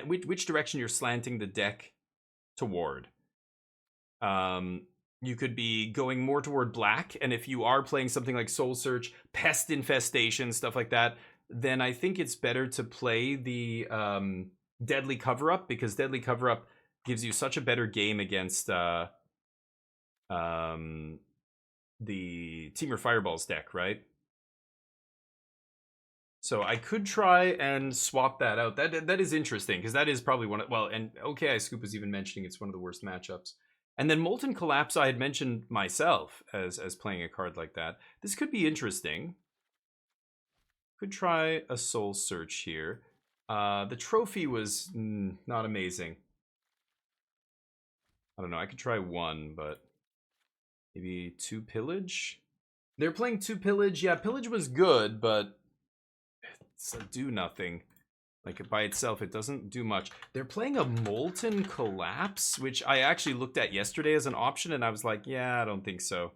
which direction you're slanting the deck toward. You could be going more toward black, and if you are playing something like Soul Search, Pest Infestation, stuff like that, then I think it's better to play the Deadly Cover-Up, because Deadly Cover-Up gives you such a better game against the Temur Fireballs deck, right? So I could try and swap that out. That is interesting, because that is probably one of, well, and OKI Scoop was even mentioning it's one of the worst matchups. And then Molten Collapse I had mentioned myself as playing a card like that. This could be interesting. Could try a Soul Search here. The trophy was not amazing. I don't know, I could try one, but maybe 2 Pillage? They're playing 2 Pillage. Yeah, Pillage was good, but it's do nothing. Like, by itself, it doesn't do much. They're playing a Molten Collapse, which I actually looked at yesterday as an option, and I was like, yeah, I don't think so.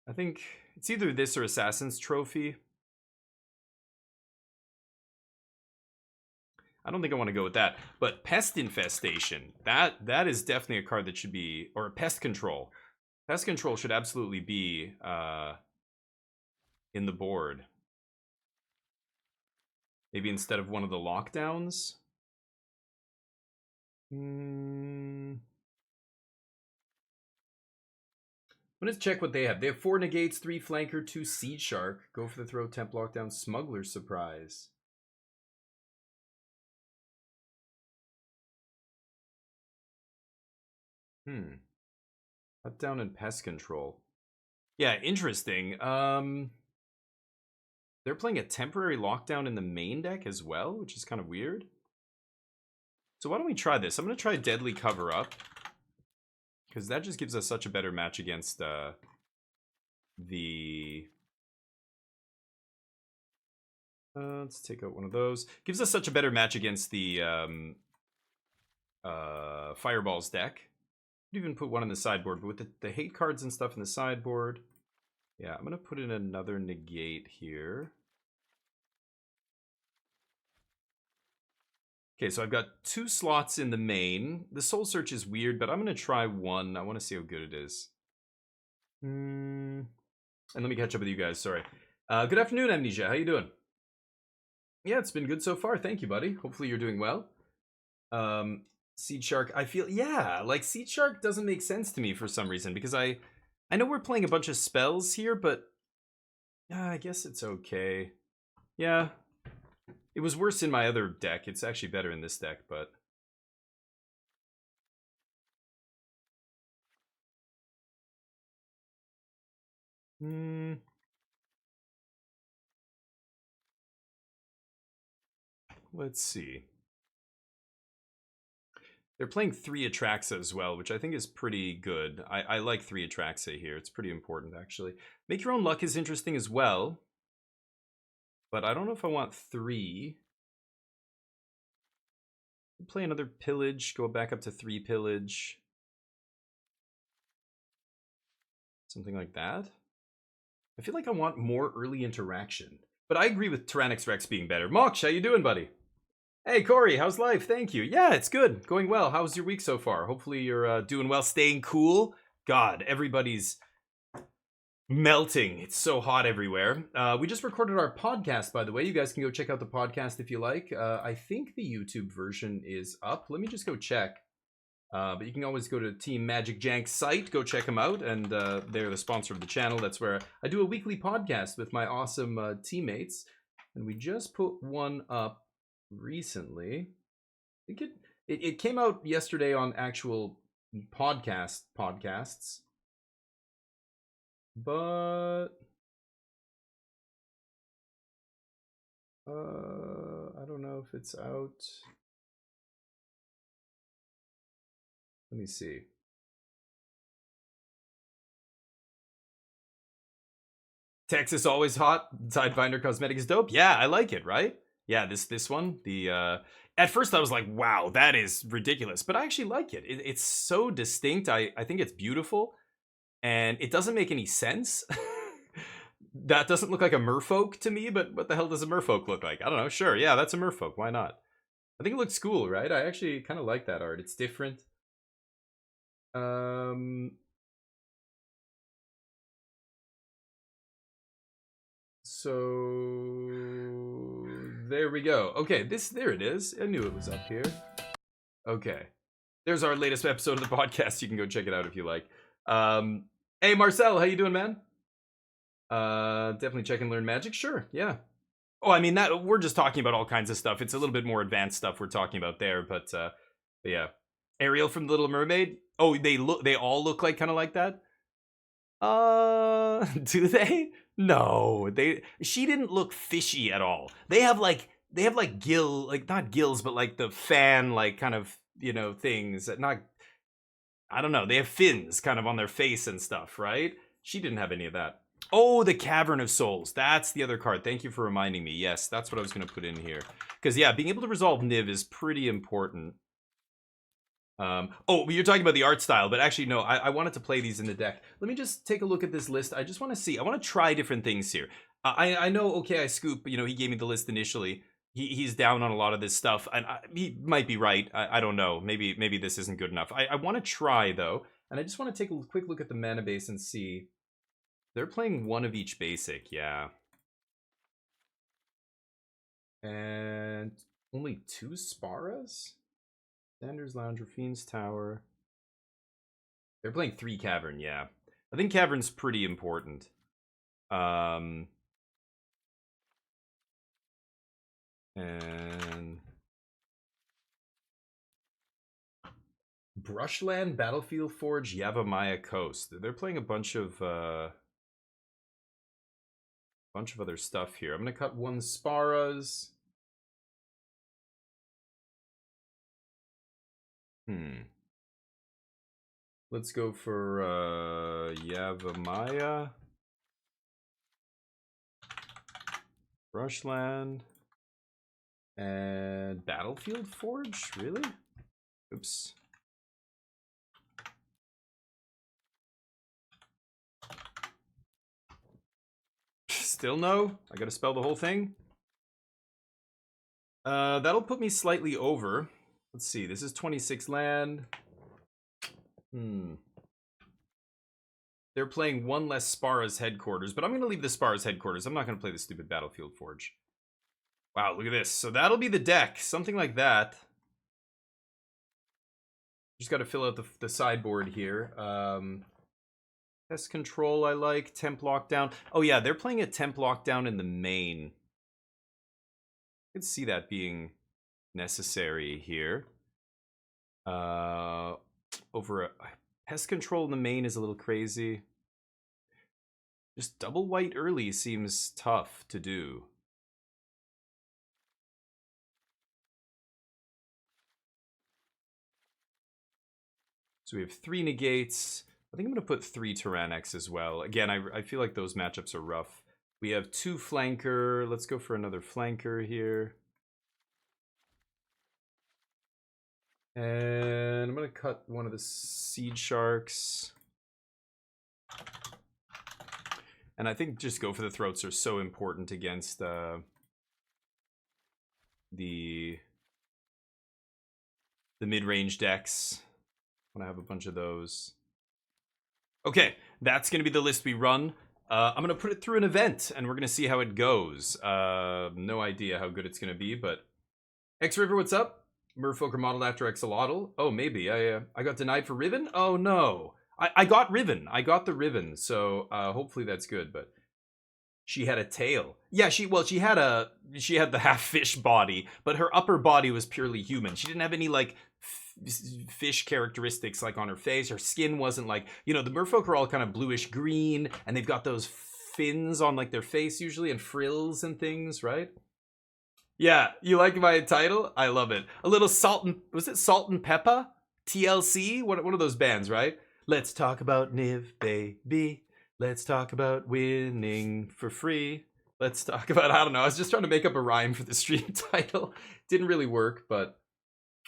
I think it's either this or Assassin's Trophy. I don't think I want to go with that. But Pest Infestation, that is definitely a card that should be, or Pest Control. Pest Control should absolutely be in the board. Maybe instead of one of the lockdowns. I'm gonna check what they have. They have 4 negates, 3 flanker, 2 Seed Shark. Go for the throw, temp lockdown, Smuggler Surprise. Cut down and Pest Control. Yeah, interesting. They're playing a temporary lockdown in the main deck as well, which is kind of weird. So why don't we try this? I'm going to try Deadly Cover-Up, because that just gives us such a better match against let's take out one of those. Gives us such a better match against the Fireballs deck. Could even put one on the sideboard, but with the hate cards and stuff in the sideboard, yeah, I'm going to put in another negate here. Okay, so I've got 2 slots in the main. The Soul Search is weird, but I'm going to try one. I want to see how good it is. And let me catch up with you guys, sorry. Good afternoon, Amnesia. How you doing? Yeah, it's been good so far. Thank you, buddy. Hopefully you're doing well. Seed Shark, I feel, yeah, like Seed Shark doesn't make sense to me for some reason, because I know we're playing a bunch of spells here, but I guess it's okay. Yeah, it was worse in my other deck. It's actually better in this deck, but let's see. They're playing 3 Atraxa as well, which I think is pretty good. I like 3 Atraxa here. It's pretty important, actually. Make Your Own Luck is interesting as well, but I don't know if I want 3. Play another Pillage, go back up to 3 Pillage. Something like that. I feel like I want more early interaction. But I agree with Tyrannix Rex being better. Mox, how you doing, buddy? Hey, Corey, how's life? Thank you. Yeah, it's good. Going well. How's your week so far? Hopefully you're doing well, staying cool. God, everybody's melting. It's so hot everywhere. We just recorded our podcast, by the way. You guys can go check out the podcast if you like. I think the YouTube version is up. Let me just go check. But you can always go to Team Magic Jank's site, go check them out, and they're the sponsor of the channel. That's where I do a weekly podcast with my awesome teammates, and we just put one up recently. I think it came out yesterday on actual podcasts, but I don't know if it's out. Let me see. Texas always hot. Sidefinder Cosmetic is dope. Yeah, I like it, right? Yeah, this one. The at first I was like, wow, that is ridiculous. But I actually like it. It's so distinct. I think it's beautiful. And it doesn't make any sense. That doesn't look like a merfolk to me, but what the hell does a merfolk look like? I don't know. Sure, yeah, that's a merfolk. Why not? I think it looks cool, right? I actually kind of like that art. It's different. So there we go. Okay, there it is. I knew it was up here. Okay. There's our latest episode of the podcast. You can go check it out if you like. Hey Marcel, how you doing, man? Definitely check and learn magic. Sure, yeah. Oh, I mean that we're just talking about all kinds of stuff. It's a little bit more advanced stuff we're talking about there, but yeah. Ariel from The Little Mermaid. Oh, they all look like kind of like that. Do they? No, she didn't look fishy at all. They have like not gills, but like the fan like kind of, things that not, I don't know, they have fins kind of on their face and stuff, right? She didn't have any of that. Oh, the Cavern of Souls. That's the other card. Thank you for reminding me. Yes, that's what I was going to put in here. Because, yeah, being able to resolve Niv is pretty important. Oh, you're talking about the art style, but actually, no, I wanted to play these in the deck. Let me just take a look at this list. I just want to see. I want to try different things here. I know, okay, I scoop, he gave me the list initially. He's down on a lot of this stuff, and he might be right. I don't know. Maybe this isn't good enough. I want to try, though, and I just want to take a quick look at the mana base and see. They're playing one of each basic, yeah. And only 2 Sparas? Sanders Lounge, Rafine's Tower. They're playing 3 Cavern, yeah. I think Cavern's pretty important. And Brushland, Battlefield Forge, Yavimaya Coast. They're playing a bunch of other stuff here. I'm gonna cut 1 Sparas. Let's go for Yavimaya. Brushland. And Battlefield Forge? Really? Oops. Still no? I gotta spell the whole thing? That'll put me slightly over. Let's see, this is 26 land. They're playing 1 less Spara's Headquarters, but I'm gonna leave the Spara's Headquarters. I'm not gonna play the stupid Battlefield Forge. Wow, look at this. So that'll be the deck. Something like that. Just gotta fill out the sideboard here. Pest Control I like. Temp Lockdown. Oh yeah, they're playing a Temp Lockdown in the main. I could see that being necessary here. Over a Pest Control in the main is a little crazy. Just double white early seems tough to do. So we have 3 negates. I think I'm going to put 3 Tyranics as well. Again, I feel like those matchups are rough. We have 2 flanker. Let's go for another flanker here. And I'm going to cut one of the Seed Sharks. And I think just go for the Throats are so important against the mid-range decks. I want to have a bunch of those. Okay, that's going to be the list we run. I'm going to put it through an event, and we're going to see how it goes. No idea how good it's going to be, but... X-River, what's up? Merfolk modeled after Axolotl? Oh, maybe. I got denied for Riven? Oh, no. I got Riven. I got the Riven, so hopefully that's good, but... She had a tail. Yeah, she had the half-fish body, but her upper body was purely human. She didn't have any, like... fish characteristics like on her face. Her skin wasn't like, the merfolk are all kind of bluish green, and they've got those fins on like their face usually and frills and things, right? Yeah, you like my title? I love it. A little was it Salt and Peppa? TLC? One of those bands, right? Let's talk about Niv, baby. Let's talk about winning for free. Let's talk about, I don't know, I was just trying to make up a rhyme for the stream title. Didn't really work, but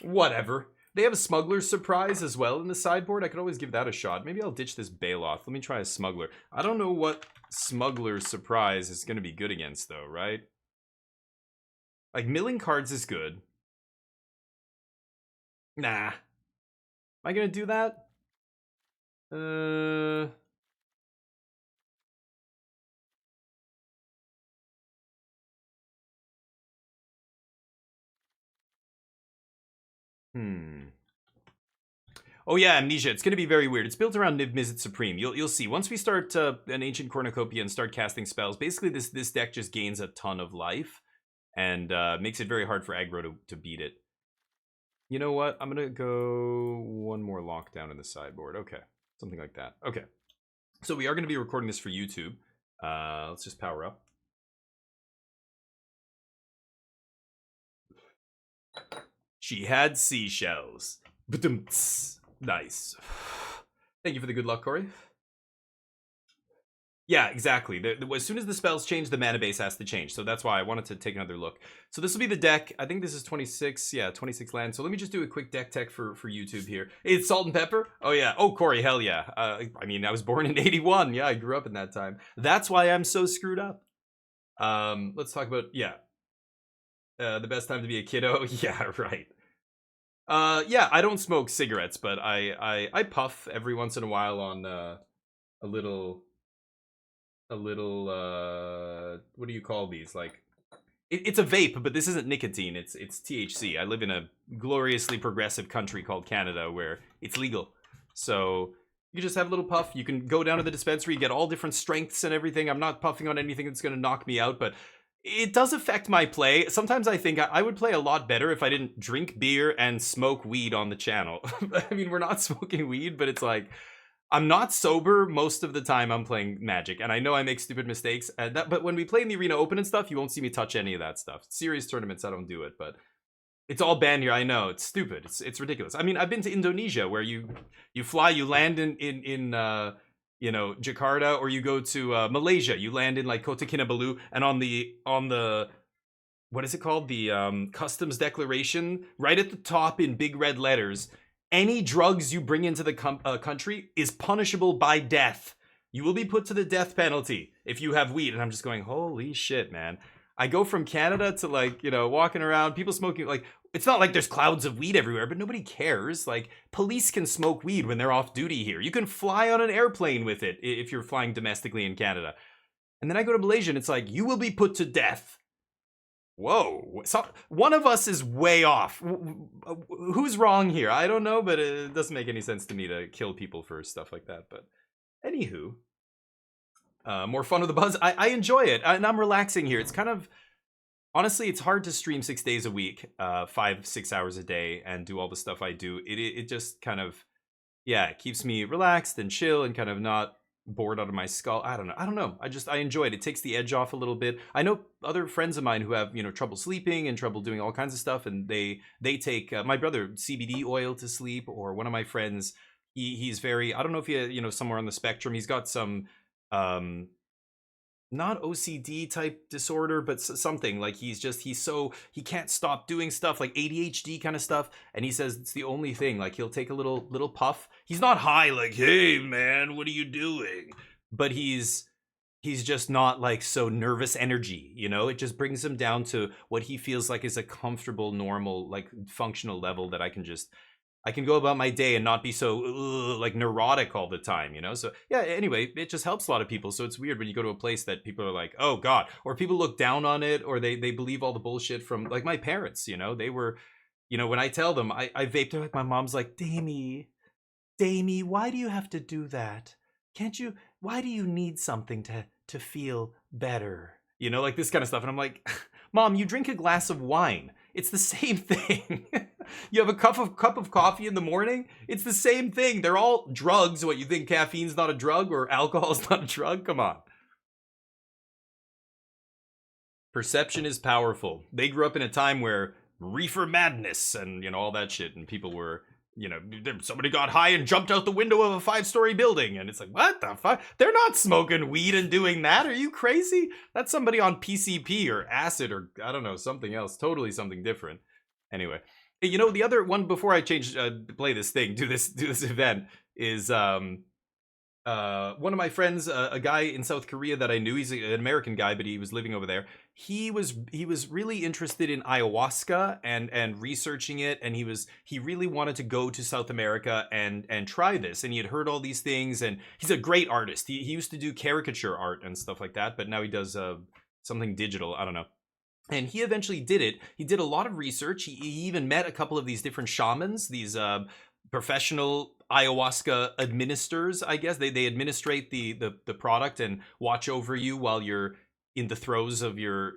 whatever. They have a Smuggler's Surprise as well in the sideboard. I could always give that a shot. Maybe I'll ditch this Baloth. Let me try a Smuggler. I don't know what Smuggler's Surprise is going to be good against, though, right? Like, milling cards is good. Nah. Am I gonna do that? Oh yeah, Amnesia. It's going to be very weird. It's built around Niv Mizzet Supreme. You'll see. Once we start an Ancient Cornucopia and start casting spells, basically this deck just gains a ton of life and makes it very hard for aggro to beat it. You know what? I'm going to go one more lockdown in the sideboard. Okay. Something like that. Okay. So we are going to be recording this for YouTube. Let's just power up. She had seashells. Nice. Thank you for the good luck, Corey. Yeah, exactly. As soon as the spells change, the mana base has to change. So that's why I wanted to take another look. So this will be the deck. I think this is 26. Yeah, 26 land. So let me just do a quick deck tech for YouTube here. It's Salt and Pepper? Oh, yeah. Oh, Corey, hell yeah. I mean, I was born in 81. Yeah, I grew up in that time. That's why I'm so screwed up. Let's talk about, yeah. The best time to be a kiddo? Yeah, right. Yeah, I don't smoke cigarettes, but I puff every once in a while on a little what do you call these? Like it's a vape, but this isn't nicotine. It's THC. I live in a gloriously progressive country called Canada where it's legal. So you just have a little puff. You can go down to the dispensary, get all different strengths and everything. I'm not puffing on anything that's going to knock me out, but it does affect my play. Sometimes I think I would play a lot better if I didn't drink beer and smoke weed on the channel. I mean, we're not smoking weed, but it's like I'm not sober most of the time I'm playing Magic, and I know I make stupid mistakes. But when we play in the Arena Open and stuff, you won't see me touch any of that stuff. Serious tournaments, I don't do it, but it's all banned here. I know it's stupid. It's ridiculous. I mean, I've been to Indonesia where you fly, you land in you know, Jakarta, or you go to Malaysia, you land in like Kota Kinabalu, and on the what is it called, the customs declaration, right at the top in big red letters, any drugs you bring into the country is punishable by death. You will be put to the death penalty if you have weed. And I'm just going, holy shit, man. I go from Canada to like, you know, walking around, people smoking, like, it's not like there's clouds of weed everywhere, but nobody cares. Like, police can smoke weed when they're off duty here. You can fly on an airplane with it if you're flying domestically in Canada. And then I go to Malaysia and it's like, you will be put to death. Whoa, so one of us is way off. Who's wrong here? I don't know, but it doesn't make any sense to me to kill people for stuff like that. But anywho, more fun with the buzz. I enjoy it, and I'm relaxing here. It's kind of, honestly, it's hard to stream 6 days a week, 5-6 hours a day, and do all the stuff I do. It just kind of, yeah, it keeps me relaxed and chill and kind of not bored out of my skull. I don't know. I enjoy it. It takes the edge off a little bit. I know other friends of mine who have, you know, trouble sleeping and trouble doing all kinds of stuff, and they take my brother CBD oil to sleep, or one of my friends, he's very, I don't know if you know, somewhere on the spectrum, he's got some not OCD type disorder, but something like he can't stop doing stuff like ADHD kind of stuff. And he says it's the only thing. Like, he'll take a little puff. He's not high, like, hey man, what are you doing? But he's just not like so nervous energy, you know. It just brings him down to what he feels like is a comfortable, normal, like functional level that I can go about my day and not be so like neurotic all the time, you know? So yeah, anyway, it just helps a lot of people. So it's weird when you go to a place that people are like, oh God, or people look down on it, or they believe all the bullshit from, like, my parents, you know? They were, you know, when I tell them I vape, they're like, my mom's like, Damie, why do you have to do that? Why do you need something to feel better? You know, like this kind of stuff. And I'm like, Mom, you drink a glass of wine. It's the same thing. You have a cup of coffee in the morning. It's the same thing. They're all drugs. What, you think caffeine's not a drug, or alcohol's not a drug? Come on. Perception is powerful. They grew up in a time where reefer madness and, you know, all that shit, and people were, you know, somebody got high and jumped out the window of a 5-story building, and it's like, what the fuck? They're not smoking weed and doing that. Are you crazy? That's somebody on PCP or acid, or I don't know, something else, totally something different. Anyway, you know, the other one before I change play this thing, do this event, is one of my friends, a guy in South Korea that I knew, he's an American guy, but he was living over there. He was really interested in ayahuasca and researching it, and he really wanted to go to South America and try this. And he had heard all these things, and he's a great artist. He used to do caricature art and stuff like that, but now he does something digital. I don't know. And he eventually did it. He did a lot of research. He even met a couple of these different shamans, these professional ayahuasca administrators, I guess. They administrate the product and watch over you while you're in the throes of your,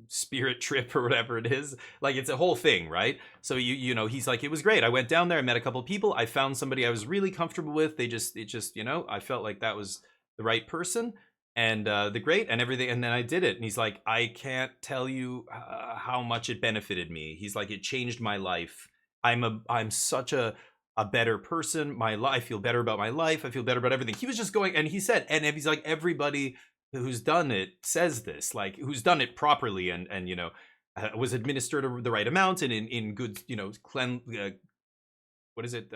spirit trip or whatever it is. Like, it's a whole thing, right? So he's like, it was great. I went down there, I met a couple of people, I found somebody I was really comfortable with. I felt like that was the right person and the great and everything. And then I did it. And he's like, I can't tell you how much it benefited me. He's like, it changed my life. I'm such a better person. I feel better about my life. I feel better about everything. He was just going, and he said, and he's like, everybody who's done it says this, like, who's done it properly and was administered the right amount and in good, what is it?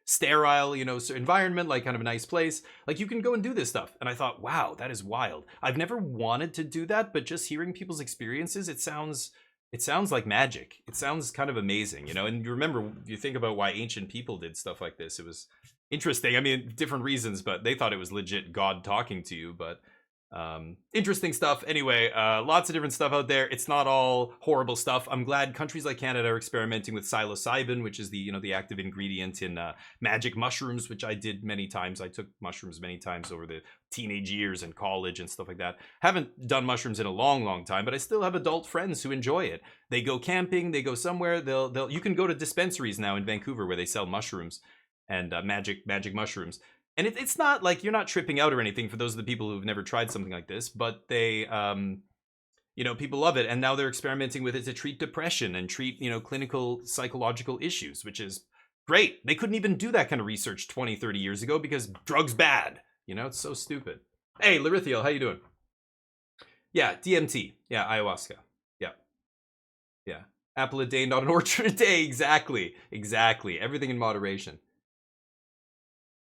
Sterile, environment, like kind of a nice place. Like, you can go and do this stuff. And I thought, wow, that is wild. I've never wanted to do that, but just hearing people's experiences, it sounds like magic. It sounds kind of amazing, and you remember, you think about why ancient people did stuff like this. It was interesting. I mean, different reasons, but they thought it was legit God talking to you. But interesting stuff. Anyway, lots of different stuff out there. It's not all horrible stuff. I'm glad countries like Canada are experimenting with psilocybin, which is the active ingredient in magic mushrooms, which I did many times. I took mushrooms many times over the teenage years and college and stuff like that. Haven't done mushrooms in a long time, but I still have adult friends who enjoy it. They go camping, they go somewhere, you can go to dispensaries now in Vancouver where they sell mushrooms and magic mushrooms. And it's not like you're not tripping out or anything for those of the people who've never tried something like this, but they, people love it. And now they're experimenting with it to treat depression and treat, clinical psychological issues, which is great. They couldn't even do that kind of research 20, 30 years ago because drugs bad. It's so stupid. Hey, Larithiel, how you doing? Yeah, DMT. Yeah, ayahuasca. Yeah. Apple a day, not an orchard a day. Exactly. Everything in moderation.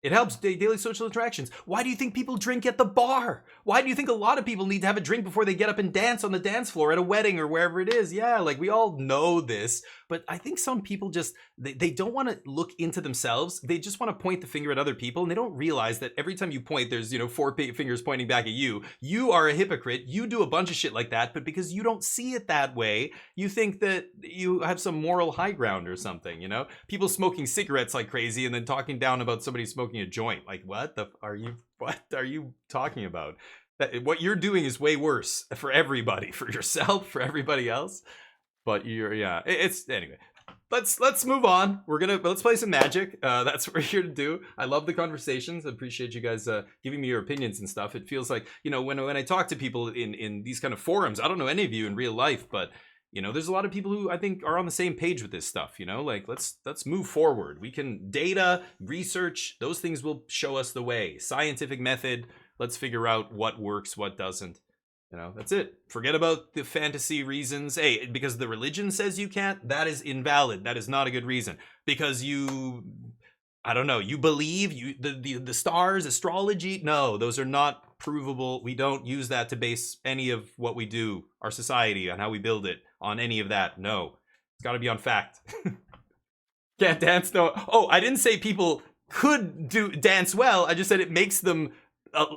It helps daily social interactions. Why do you think people drink at the bar? Why do you think a lot of people need to have a drink before they get up and dance on the dance floor at a wedding or wherever it is? Yeah, like, we all know this, but I think some people just, they don't want to look into themselves. They just want to point the finger at other people, and they don't realize that every time you point, there's, 4 fingers pointing back at you. You are a hypocrite. You do a bunch of shit like that, but because you don't see it that way, you think that you have some moral high ground or something, People smoking cigarettes like crazy and then talking down about somebody smoking a joint. Like, what are you talking about? What you're doing is way worse for everybody, for yourself, for everybody else. But it's anyway. Let's move on. Let's play some Magic. That's what we're here to do. I love the conversations. I appreciate you guys giving me your opinions and stuff. It feels like, when I talk to people in these kind of forums, I don't know any of you in real life, but there's a lot of people who I think are on the same page with this stuff. Like, let's move forward. We can data, research, those things will show us the way. Scientific method. Let's figure out what works, what doesn't. That's it. Forget about the fantasy reasons. Hey, because the religion says you can't, that is invalid. That is not a good reason. Because I don't know, you believe the stars, astrology. No, those are not provable. We don't use that to base any of what we do, our society, on how we build it, on any of that. No, it's got to be on fact. Can't dance. No. Oh, I didn't say people could dance well. I just said it makes them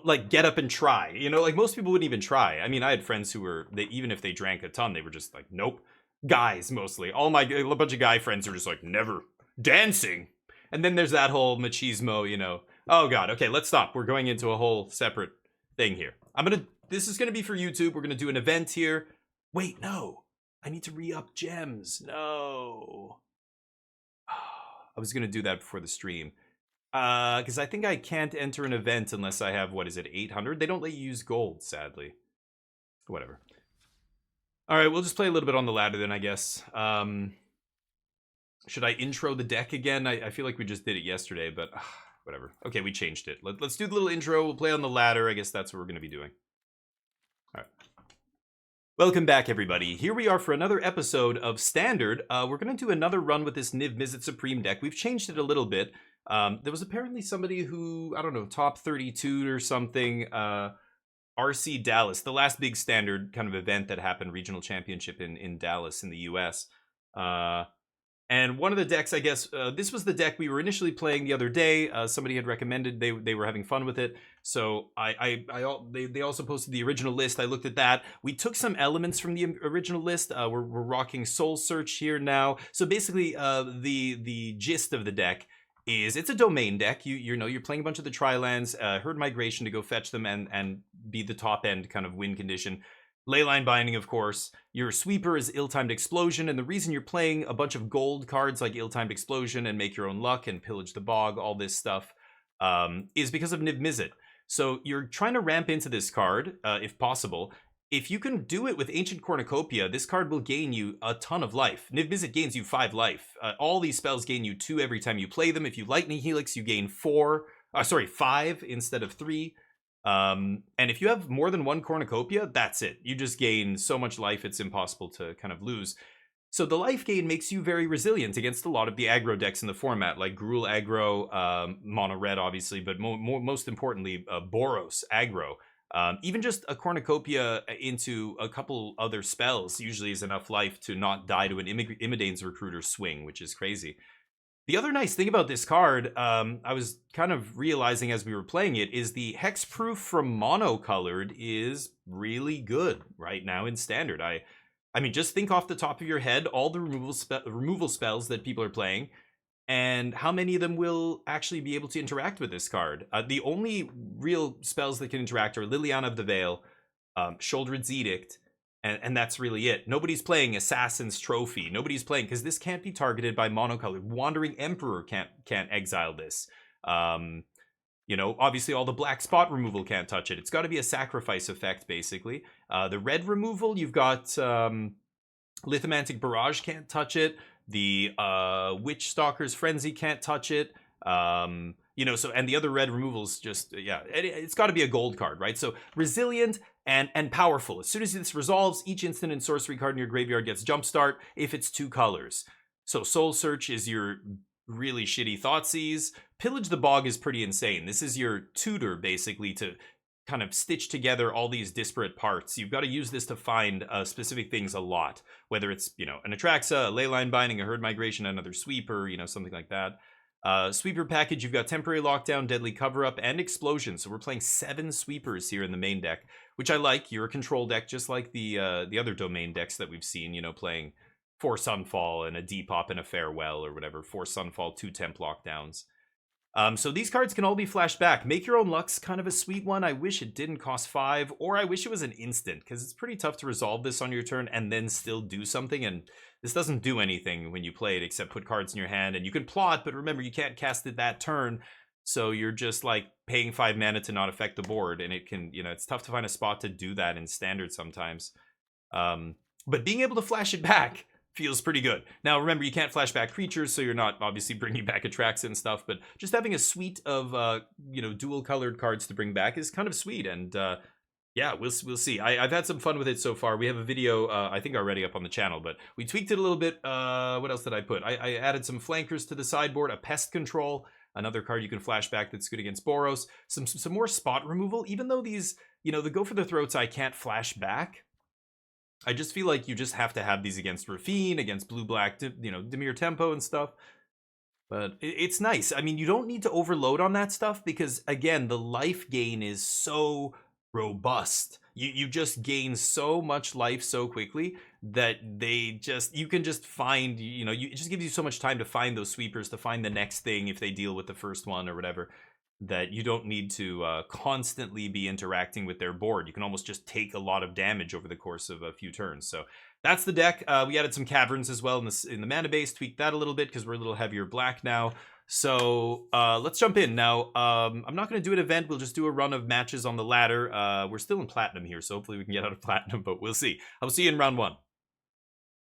like get up and try. Like, most people wouldn't even try. I mean, I had friends who even if they drank a ton, they were just like, nope. Guys, mostly. A bunch of guy friends are just like, never dancing. And then there's that whole machismo, Oh God, okay, let's stop. We're going into a whole separate thing here. This is gonna be for YouTube. We're gonna do an event here. Wait, no. I need to re-up gems. No. I was gonna do that before the stream. Because I think I can't enter an event unless I have, 800? They don't let you use gold, sadly. Whatever. Alright, we'll just play a little bit on the ladder then, I guess. Should I intro the deck again? I feel like we just did it yesterday, but whatever. Okay, we changed it. Let's do the little intro. We'll play on the ladder. I guess that's what we're going to be doing. All right. Welcome back, everybody. Here we are for another episode of Standard. We're going to do another run with this Niv Mizzet Supreme deck. We've changed it a little bit. There was apparently somebody who, I don't know, top 32 or something. RC Dallas, the last big standard kind of event that happened, regional championship in Dallas in the US. And one of the decks, I guess, this was the deck we were initially playing the other day. Somebody had recommended, they were having fun with it. So they also posted the original list. I looked at that. We took some elements from the original list. We're rocking Soul Search here now. So basically, the gist of the deck is it's a domain deck. You know, you're playing a bunch of the tri-lands, Herd Migration to go fetch them and be the top end kind of win condition. Leyline Binding, of course. Your sweeper is Ill-Timed Explosion, and the reason you're playing a bunch of gold cards like Ill-Timed Explosion and Make Your Own Luck and Pillage the Bog, all this stuff, is because of Niv Mizzet. So you're trying to ramp into this card, if possible. If you can do it with Ancient Cornucopia, this card will gain you a ton of life. Niv Mizzet gains you 5 life. All these spells gain you 2 every time you play them. If you Lightning Helix, you gain 5 instead of 3. And if you have more than 1 Cornucopia, that's it. You just gain so much life, it's impossible to kind of lose. So the life gain makes you very resilient against a lot of the aggro decks in the format, like Gruul aggro, mono red obviously, but most importantly, Boros aggro. Even just a Cornucopia into a couple other spells usually is enough life to not die to an Imidane's Recruiter swing, which is crazy. The other nice thing about this card, I was kind of realizing as we were playing it, is the hexproof from monocolored is really good right now in standard. I mean, just think off the top of your head all the removal spells that people are playing, and how many of them will actually be able to interact with this card. The only real spells that can interact are Liliana of the Veil, Sheoldred's Edict, and that's really it. Nobody's playing Assassin's Trophy. Nobody's playing, because this can't be targeted by monocolored. Wandering Emperor can't exile this. You know, obviously all the black spot removal can't touch it. It's got to be a sacrifice effect, basically. The red removal, you've got Lithomantic Barrage can't touch it. The Witch Stalker's Frenzy can't touch it. You know, so, and the other red removals just, yeah, it's got to be a gold card, right? So resilient and powerful. As soon as this resolves, each instant and sorcery card in your graveyard gets jumpstart if it's 2 colors. So Soul Search is your really shitty Thoughtseize. Pillage the Bog is pretty insane. This is your tutor, basically, to kind of stitch together all these disparate parts. You've got to use this to find specific things a lot, whether it's, you know, an Atraxa, a Leyline Binding, a Herd Migration, another Sweeper, you know, something like that. Sweeper package, you've got Temporary Lockdown, Deadly Cover-Up, and Explosion. So we're playing 7 sweepers here in the main deck, which I like. You're a control deck, just like the other domain decks that we've seen, you know, playing 4 Sunfall and a Depop and a Farewell or whatever. 4 Sunfall, 2 Temp Lockdowns. So these cards can all be flashed back. Make Your Own Luck's kind of a sweet one. I wish it didn't cost 5, or I wish it was an instant, because it's pretty tough to resolve this on your turn and then still do something, and this doesn't do anything when you play it except put cards in your hand, and you can plot, but remember, you can't cast it that turn, so you're just like paying 5 mana to not affect the board, and it can, you know, it's tough to find a spot to do that in standard sometimes. But being able to flash it back feels pretty good. Now, remember, you can't flash back creatures, so you're not obviously bringing back Atraxa and stuff, but just having a suite of, you know, dual-colored cards to bring back is kind of sweet, and yeah, we'll see. I've had some fun with it so far. We have a video, I think, already up on the channel, but we tweaked it a little bit. What else did I put? I added some flankers to the sideboard, a Pest Control, another card you can flash back that's good against Boros, some more spot removal, even though these, you know, the Go for the Throats I can't flash back. I just feel like you just have to have these against Rafine, against blue-black, you know, Dimir Tempo and stuff. But it's nice. I mean, you don't need to overload on that stuff because, again, the life gain is so robust. You just gain so much life so quickly that you can just find, you know, it just gives you so much time to find those sweepers, to find the next thing if they deal with the first one or whatever, that you don't need to constantly be interacting with their board. You can almost just take a lot of damage over the course of a few turns. So that's the deck. We added some Caverns as well in the mana base, tweaked that a little bit because we're a little heavier black now. So let's jump in. Now, I'm not going to do an event. We'll just do a run of matches on the ladder. We're still in Platinum here, so hopefully we can get out of Platinum, but we'll see. I'll see you in round 1.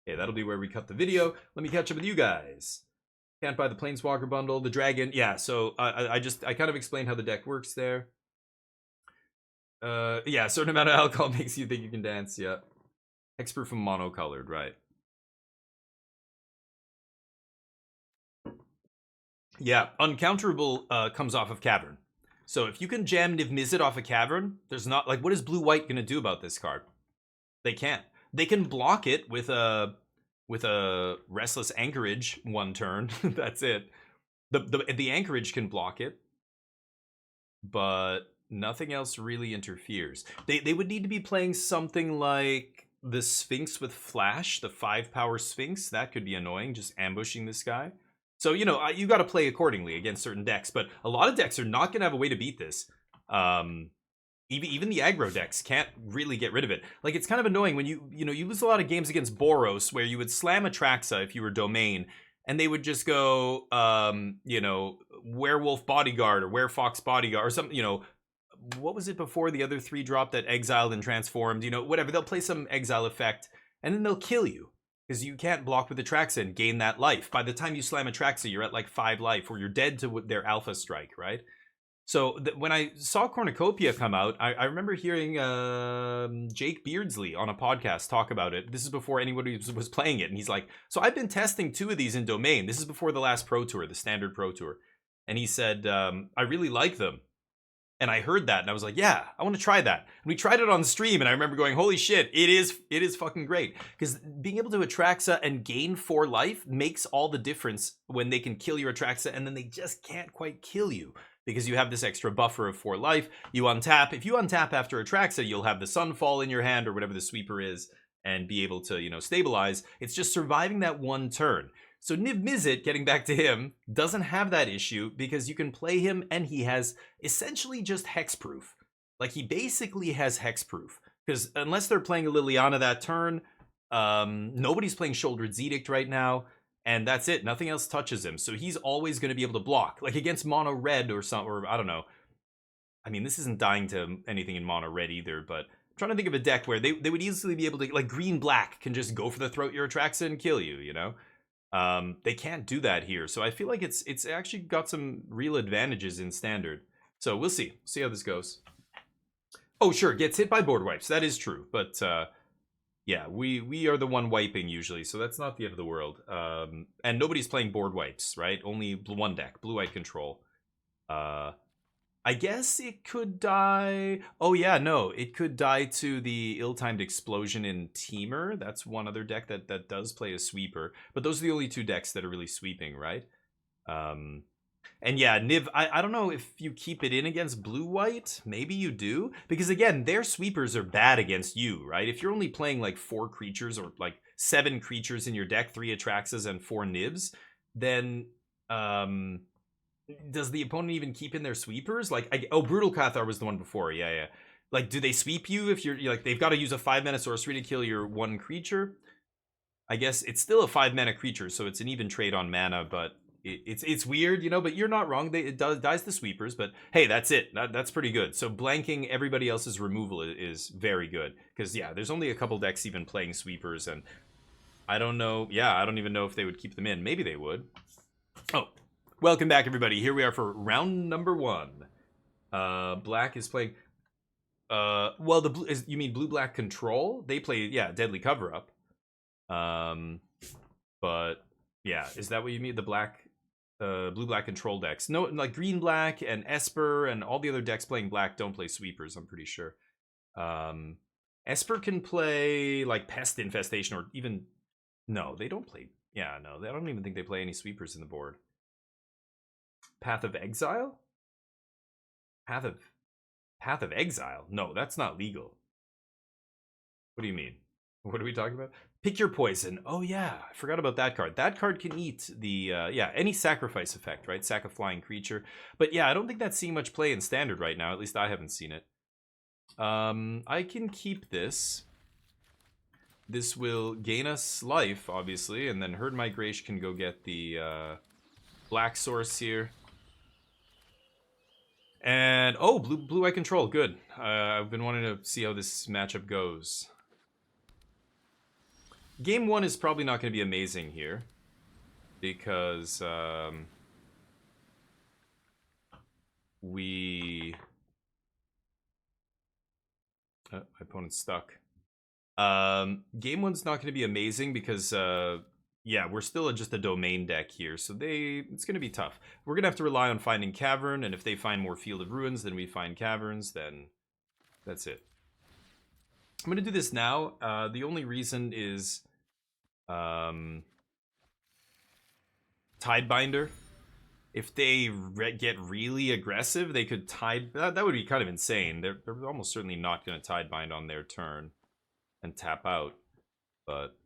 Okay, that'll be where we cut the video. Let me catch up with you guys. Can't buy the Planeswalker bundle, the Dragon. Yeah, so I kind of explained how the deck works there. Yeah, a certain amount of alcohol makes you think you can dance, yeah. Hexproof from monocolored, right. Yeah, Uncounterable comes off of Cavern. So if you can jam Niv Mizzet off a Cavern, there's not like what is blue white gonna do about this card? They can't. They can block it with a Restless Anchorage one turn. That's it. The Anchorage can block it, but nothing else really interferes. They would need to be playing something like the Sphinx with Flash, the 5-power Sphinx. That could be annoying, just ambushing this guy. So, you know, you got to play accordingly against certain decks, but a lot of decks are not going to have a way to beat this. Even the aggro decks can't really get rid of it. Like, it's kind of annoying when you lose a lot of games against Boros where you would slam Atraxa if you were Domain, and they would just go, Werewolf Bodyguard or Werefox Bodyguard or something, what was it before the other 3 drop that exiled and transformed, whatever. They'll play some exile effect, and then they'll kill you. Because you can't block with Atraxa and gain that life. By the time you slam Atraxa, you're at like 5 life, or you're dead to their Alpha Strike, right? So when I saw Cornucopia come out, I remember hearing Jake Beardsley on a podcast talk about it. This is before anybody was playing it. And he's like, so I've been testing 2 of these in Domain. This is before the last Pro Tour, the standard Pro Tour. And he said, I really like them. And I heard that and I was like, yeah, I want to try that. And we tried it on stream and I remember going, holy shit, it is fucking great. Because being able to Atraxa and gain 4 life makes all the difference when they can kill your Atraxa and then they just can't quite kill you. Because you have this extra buffer of 4 life. You untap. If you untap after Atraxa, you'll have the Sunfall in your hand or whatever the sweeper is and be able to, stabilize. It's just surviving that one turn. So Niv Mizzet, getting back to him, doesn't have that issue because you can play him and he has essentially just hexproof. Like, he basically has hexproof. Because unless they're playing a Liliana that turn, nobody's playing Shouldered Edict right now. And that's it. Nothing else touches him. So he's always going to be able to block. Like against mono red or something, or I don't know. I mean, this isn't dying to anything in mono red either, but I'm trying to think of a deck where they would easily be able to, like green black can just go for the throat your Atraxa and kill you, They can't do that here. So I feel like it's actually got some real advantages in standard. So we'll see. See how this goes. Oh, sure, gets hit by board wipes. That is true. But yeah, we are the one wiping usually, so that's not the end of the world. And nobody's playing board wipes, right? Only one deck, blue-white control. I guess it could die. Oh yeah, no, it could die to the ill-timed explosion in Teamer. That's one other deck that does play a sweeper. But those are the only 2 decks that are really sweeping, right? And yeah, Niv, I don't know if you keep it in against blue-white. Maybe you do. Because again, their sweepers are bad against you, right? If you're only playing like 4 creatures or like 7 creatures in your deck, 3 Atraxas and 4 Nivs, then does the opponent even keep in their sweepers? Like, Brutal Cathar was the one before. Yeah. Like, do they sweep you if you're like, they've got to use a 5-mana sorcery to kill your 1 creature? I guess it's still a 5-mana creature, so it's an even trade on mana, but it's weird, but you're not wrong. It dies the sweepers, but hey, that's it. That's pretty good. So blanking everybody else's removal is very good. Because, yeah, there's only a couple decks even playing sweepers, and I don't know. Yeah, I don't even know if they would keep them in. Maybe they would. Oh, welcome back, everybody. Here we are for round number 1. Black is playing... well, you mean blue-black control? They play, yeah, Deadly Cover-Up. But, yeah, is that what you mean? The black... blue-black control decks. No, like green-black and Esper and all the other decks playing black don't play sweepers, I'm pretty sure. Esper can play, like, Pest Infestation or even... No, they don't play... Yeah, no, I don't even think they play any sweepers in the board. Path of Exile? Path of Exile? No, that's not legal. What do you mean? What are we talking about? Pick your poison. Oh yeah, I forgot about that card. That card can eat the, any sacrifice effect, right? Sack a flying creature. But yeah, I don't think that's seeing much play in standard right now. At least I haven't seen it. I can keep this. This will gain us life, obviously, and then Herd Migration can go get the black source here. And, oh, blue-eye control, good. I've been wanting to see how this matchup goes. Game 1 is probably not going to be amazing here. Because, my opponent's stuck. Game 1's not going to be amazing because, yeah, we're still just a domain deck here, so it's going to be tough. We're going to have to rely on finding Cavern, and if they find more Field of Ruins than we find Caverns, then that's it. I'm going to do this now. The only reason is Tidebinder. If they get really aggressive, they could Tide... That would be kind of insane. They're almost certainly not going to Tidebind on their turn and tap out. But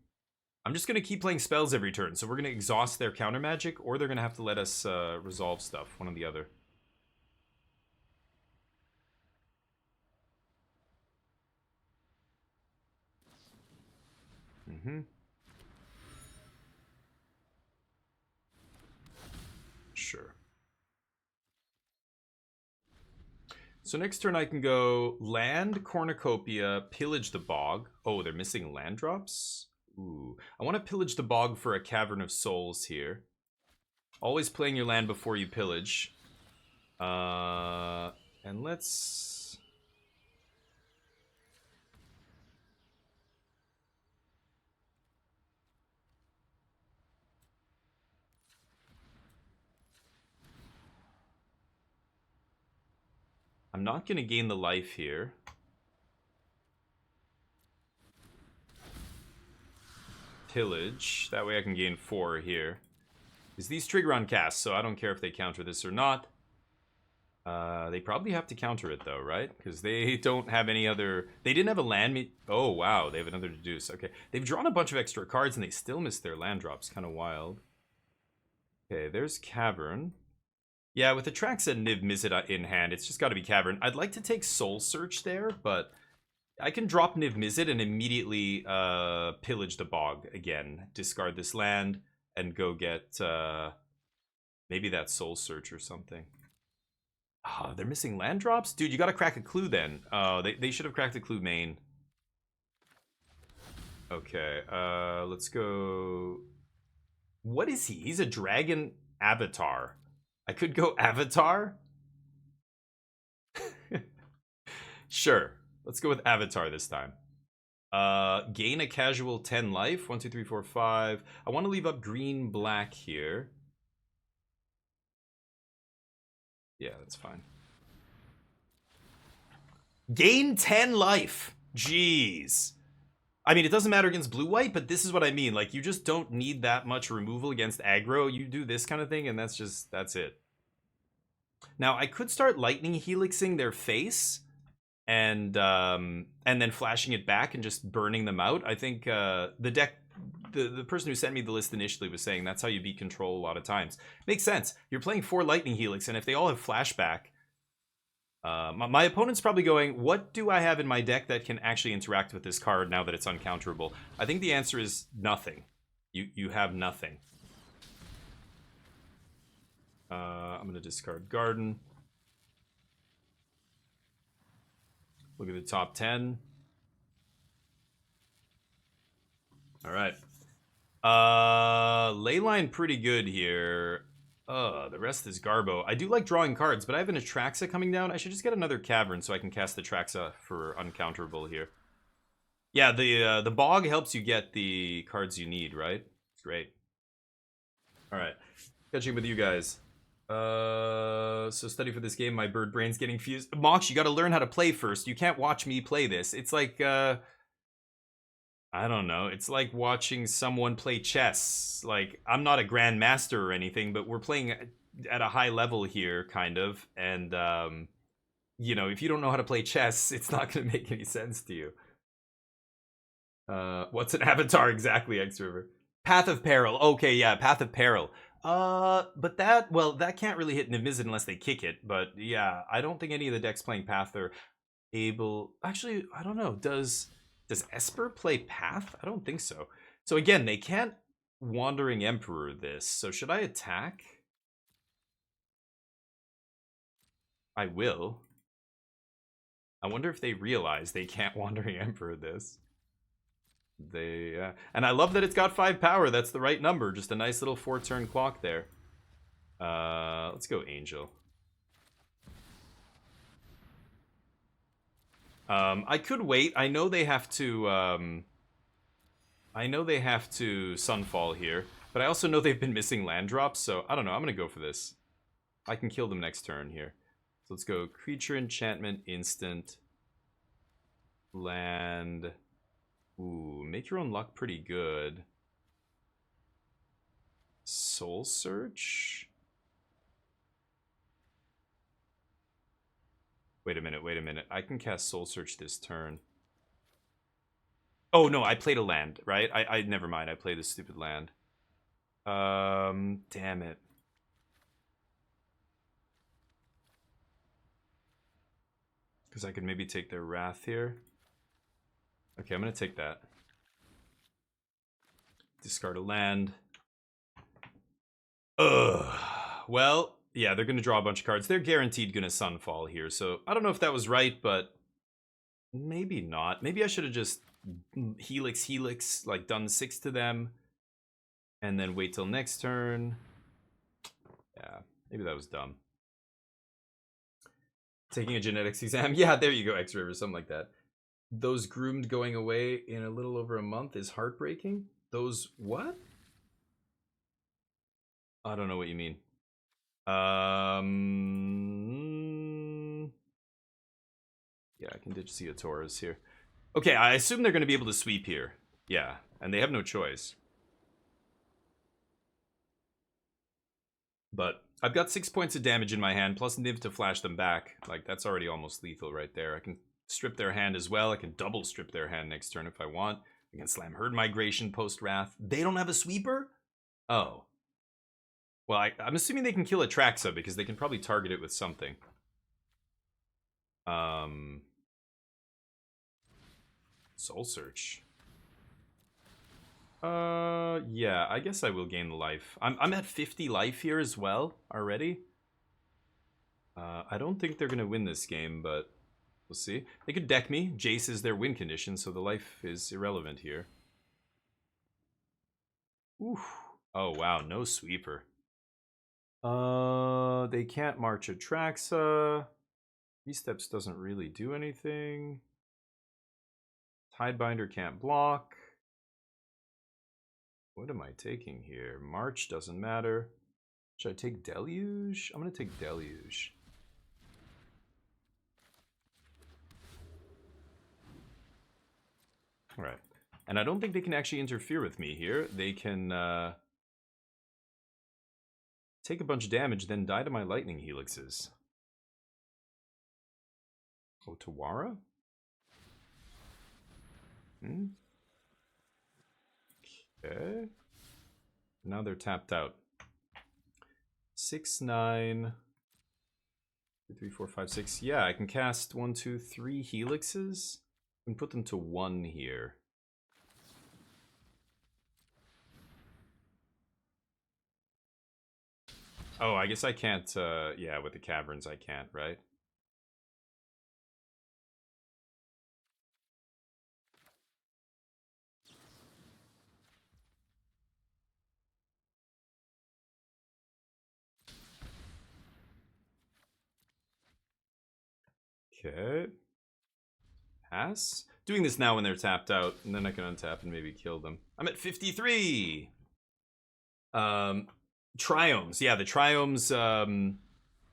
I'm just going to keep playing spells every turn. So we're going to exhaust their counter magic, or they're going to have to let us resolve stuff. One or the other. Mm-hmm. Sure. So next turn I can go land Cornucopia, pillage the bog. Oh, they're missing land drops? Ooh. I want to pillage the bog for a Cavern of Souls here. Always playing your land before you pillage. And let's... I'm not going to gain the life here. Pillage. That way I can gain 4 here. Because these trigger on cast, so I don't care if they counter this or not. They probably have to counter it though, right? Because they don't have any other... They didn't have a land... Oh, wow. They have another Deduce. Okay. They've drawn a bunch of extra cards and they still miss their land drops. Kind of wild. Okay, there's Cavern. Yeah, with Atraxa and Niv Mizzet in hand, it's just got to be Cavern. I'd like to take Soul Search there, but I can drop Niv Mizzet and immediately pillage the bog again. Discard this land and go get maybe that Soul Search or something. Oh, they're missing land drops? Dude, you got to crack a clue then. Oh, they should have cracked a clue main. Okay, let's go... What is he? He's a dragon avatar. I could go Avatar. Sure. Let's go with Avatar this time. Gain a casual 10 life. 1, 2, 3, 4, 5. I want to leave up green, black here. Yeah, that's fine. Gain 10 life. Jeez. I mean, it doesn't matter against blue-white, but this is what I mean. Like, you just don't need that much removal against aggro. You do this kind of thing, and that's it. Now, I could start Lightning Helixing their face and then flashing it back and just burning them out. I think the deck... The person who sent me the list initially was saying that's how you beat control a lot of times. Makes sense. You're playing 4 Lightning Helix, and if they all have flashback... my opponent's probably going, what do I have in my deck that can actually interact with this card now that it's uncounterable? I think the answer is nothing. You have nothing. I'm going to discard Garden. Look at the top 10. All right. Leyline pretty good here. The rest is Garbo. I do like drawing cards, but I have an Atraxa coming down. I should just get another Cavern so I can cast Atraxa for uncounterable here. Yeah, the Bog helps you get the cards you need, right? It's great. All right. Catching up with you guys. So study for this game. My bird brain's getting fused. Mox, you got to learn how to play first. You can't watch me play this. It's like, I don't know. It's like watching someone play chess. Like, I'm not a grandmaster or anything, but we're playing at a high level here, kind of. And, you know, if you don't know how to play chess, it's not going to make any sense to you. What's an avatar exactly, X River? Path of Peril. Okay, yeah, Path of Peril. But that can't really hit Niv Mizzet unless they kick it. But yeah, I don't think any of the decks playing Path are able... Actually, I don't know. Does Esper play Path? I don't think so. So again, they can't Wandering Emperor this. So should I attack? I will. I wonder if they realize they can't Wandering Emperor this. And I love that it's got 5 power. That's the right number. Just a nice little 4-turn clock there. Let's go Angel. I could wait. I know they have to I know they have to Sunfall here, but I also know they've been missing land drops, so I don't know. I'm going to go for this. I can kill them next turn here. So let's go creature enchantment, instant, land. Ooh, make your own luck pretty good. Soul Search? Wait a minute. I can cast Soul Search this turn. Oh, no, I played a land, right? I never mind. I played this stupid land. Damn it. Because I could maybe take their Wrath here. Okay, I'm going to take that. Discard a land. Ugh. Well, yeah, they're going to draw a bunch of cards. They're guaranteed going to Sunfall here, so I don't know if that was right, but maybe not. Maybe I should have just Helix, like done 6 to them, and then wait till next turn. Yeah, maybe that was dumb. Taking a genetics exam. Yeah, there you go, X-River, something like that. Those groomed going away in a little over a month is heartbreaking. Those what? I don't know what you mean. Yeah, I can ditch Seatoras here. Okay, I assume they're going to be able to sweep here. Yeah, and they have no choice. But I've got 6 points of damage in my hand, plus Niv to flash them back. Like, that's already almost lethal right there. I can strip their hand as well. I can double strip their hand next turn if I want. I can slam Herd Migration post-Wrath. They don't have a sweeper? Oh. Well, I'm assuming they can kill Atraxa because they can probably target it with something. Soul Search. Yeah, I guess I will gain the life. I'm at 50 life here as well already. I don't think they're gonna win this game, but we'll see. They could deck me. Jace is their win condition, so the life is irrelevant here. Oof. Oh wow, no sweeper. They can't march Atraxa. 3 steps doesn't really do anything. Tidebinder can't block. What am I taking here? March doesn't matter. Should I take Deluge? I'm going to take Deluge. Alright. And I don't think they can actually interfere with me here. They can take a bunch of damage, then die to my Lightning Helixes. Otawara? Okay. Now they're tapped out. 6, 9, 2, 3, 4, 5, 6. Yeah, I can cast 1, 2, 3 Helixes and put them to 1 here. Oh, I guess I can't, yeah, with the Caverns I can't, right? Okay. Pass? Doing this now when they're tapped out, and then I can untap and maybe kill them. I'm at 53! Triomes. Yeah, the Triomes,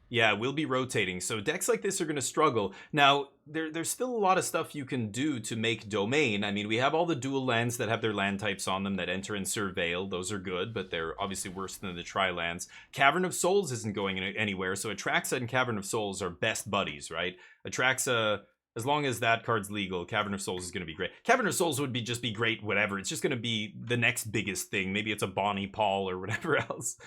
yeah, will be rotating. So decks like this are going to struggle. Now, there's still a lot of stuff you can do to make Domain. I mean, we have all the dual lands that have their land types on them that enter and Surveil. Those are good, but they're obviously worse than the Tri-lands. Cavern of Souls isn't going anywhere, so Atraxa and Cavern of Souls are best buddies, right? Atraxa, as long as that card's legal, Cavern of Souls is going to be great. Cavern of Souls would just be great, whatever. It's just going to be the next biggest thing. Maybe it's a Bonnie Paul or whatever else.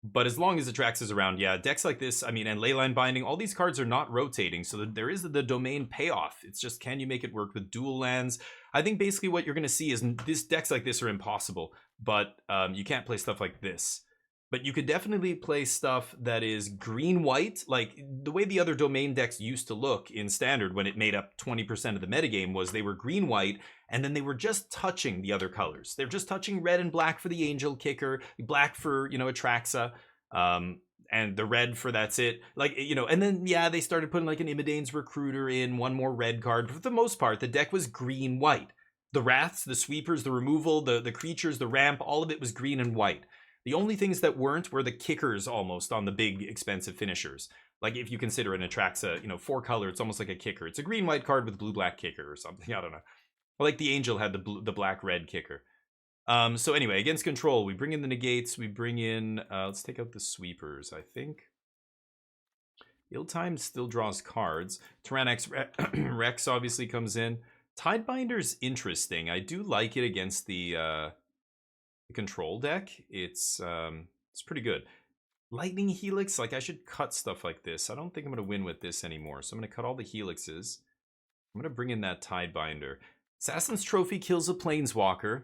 But as long as Atraxa is around, yeah, decks like this, I mean, and Leyline Binding, all these cards are not rotating, so there is the Domain payoff. It's just, can you make it work with dual lands? I think basically what you're going to see is decks like this are impossible, but you can't play stuff like this. But you could definitely play stuff that is green-white, like the way the other Domain decks used to look in Standard when it made up 20% of the metagame was they were green-white, and then they were just touching the other colors. They're just touching red and black for the Angel Kicker, black for, you know, Atraxa, and the red for that's it. Like, you know, and then, yeah, they started putting like an Imidane's Recruiter in, one more red card. But for the most part, the deck was green-white. The wraths, the sweepers, the removal, the creatures, the ramp, all of it was green and white. The only things that weren't were the kickers almost on the big expensive finishers. Like if you consider an Atraxa, 4-color, it's almost like a kicker. It's a green-white card with blue-black kicker or something. I don't know. Like the Angel had the black-red kicker. So anyway, against control, we bring in the negates. We bring in, let's take out the sweepers, I think. Ill-Timed still draws cards. Tyrannex Rex obviously comes in. Tidebinder's interesting. I do like it against the control deck. It's pretty good. Lightning Helix, like I should cut stuff like this. I don't think I'm going to win with this anymore. So I'm going to cut all the helixes. I'm going to bring in that Tidebinder. Assassin's Trophy kills a Planeswalker.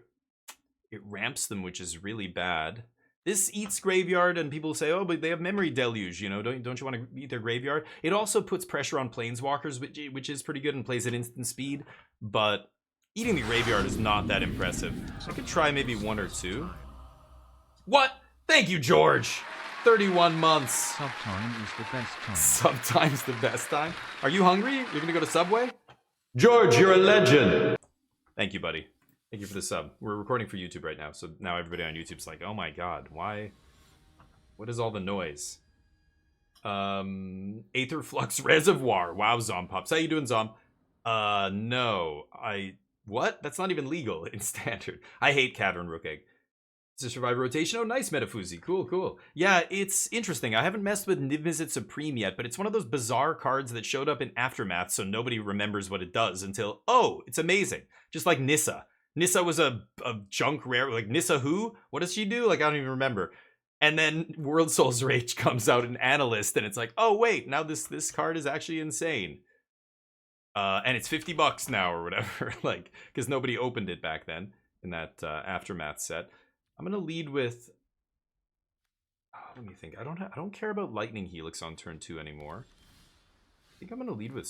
It ramps them, which is really bad. This eats graveyard, and people say, oh, but they have Memory Deluge, don't you want to eat their graveyard? It also puts pressure on Planeswalkers, which is pretty good and plays at instant speed, but eating the graveyard is not that impressive. I could try maybe 1 or 2. What? Thank you, George! 31 months. Subtime is the best time. Sometimes the best time? Are you hungry? You're gonna go to Subway? George, you're a legend! Thank you, buddy. Thank you for the sub. We're recording for YouTube right now, so now everybody on YouTube's like, oh my god, why? What is all the noise? Aetherflux Reservoir. Wow, Zompops. How you doing, Zom? No. What? That's not even legal in Standard. I hate Cavern Rook Egg. It's a Survivor rotation. Oh, nice, Metafuzi. Cool, cool. Yeah, it's interesting. I haven't messed with Niv-Mizzet Supreme yet, but it's one of those bizarre cards that showed up in Aftermath, so nobody remembers what it does until, oh, it's amazing. Just like Nissa. Nissa was a junk rare, like Nissa who? What does she do? Like, I don't even remember. And then World Souls Rage comes out in Analyst, and it's like, oh wait, now this card is actually insane. And it's $50 now or whatever, like, because nobody opened it back then in that Aftermath set. I'm gonna lead with. Let me think. I don't care about Lightning Helix on turn 2 anymore. I think I'm gonna lead with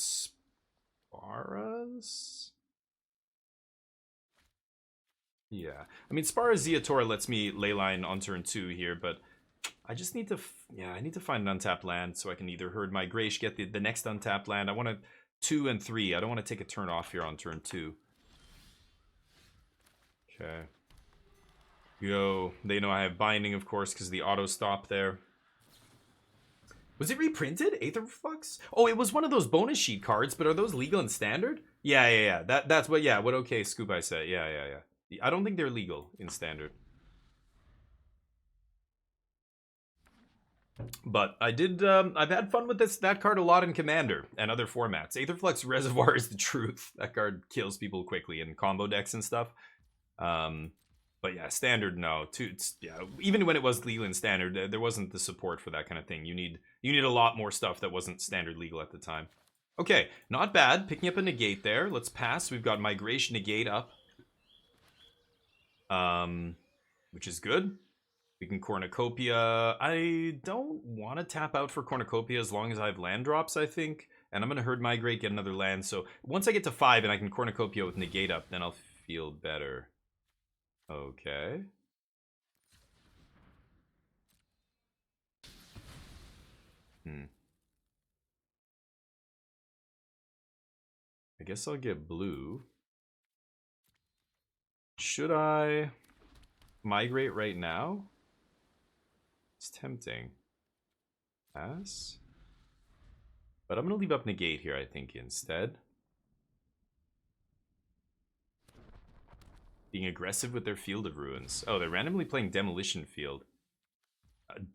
Sparas. Yeah, I mean, Spara Zeatora lets me leyline on turn 2 here, but I just need to, I need to find an untapped land so I can either Herd Migration, get the next untapped land. I want to 2 and 3. I don't want to take a turn off here on turn 2. Okay. Go. They know I have Binding, of course, because the auto stop there. Was it reprinted? Aetherflux? Oh, it was one of those bonus sheet cards, but are those legal in Standard? Yeah. That's what, what OK Scoop I said. Yeah. I don't think they're legal in Standard. But I did, I've had fun with that card a lot in Commander and other formats. Aetherflux Reservoir is the truth. That card kills people quickly in combo decks and stuff. But yeah, Standard, no. Even when it was legal in Standard, there wasn't the support for that kind of thing. You need a lot more stuff that wasn't Standard legal at the time. Okay, not bad. Picking up a negate there. Let's pass. We've got Migration Negate up. Which is good. We can Cornucopia. I don't want to tap out for Cornucopia as long as I have land drops, I think. And I'm going to Herd Migrate, get another land. So once I get to 5 and I can Cornucopia with Negate up, then I'll feel better. Okay. I guess I'll get blue. Should I migrate right now? It's tempting. Pass. But I'm going to leave up Negate here, I think, instead. Being aggressive with their Field of Ruins. Oh, they're randomly playing Demolition Field.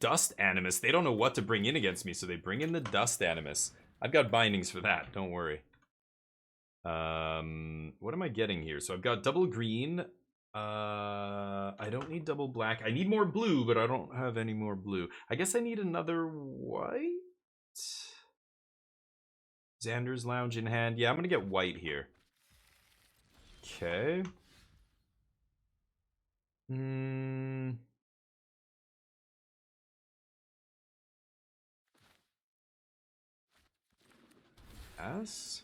Dust Animus. They don't know what to bring in against me, so they bring in the Dust Animus. I've got bindings for that, don't worry. What am I getting here? So I've got double green. I don't need double black. I need more blue, but I don't have any more blue. I guess I need another white? Xander's Lounge in hand. Yeah, I'm gonna get white here. Okay. Pass.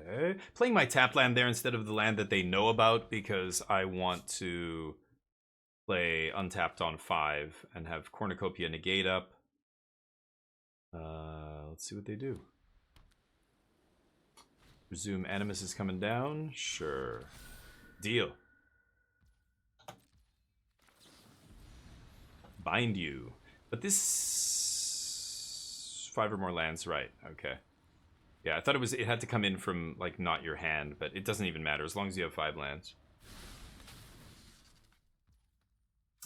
Okay. Playing my tap land there instead of the land that they know about because I want to play untapped on 5 and have Cornucopia negate up. Let's see what they do. Presume Animus is coming down. Sure. Deal. Bind you. But this 5 or more lands, right? Okay. Yeah, I thought it had to come in from like not your hand, but it doesn't even matter as long as you have 5 lands.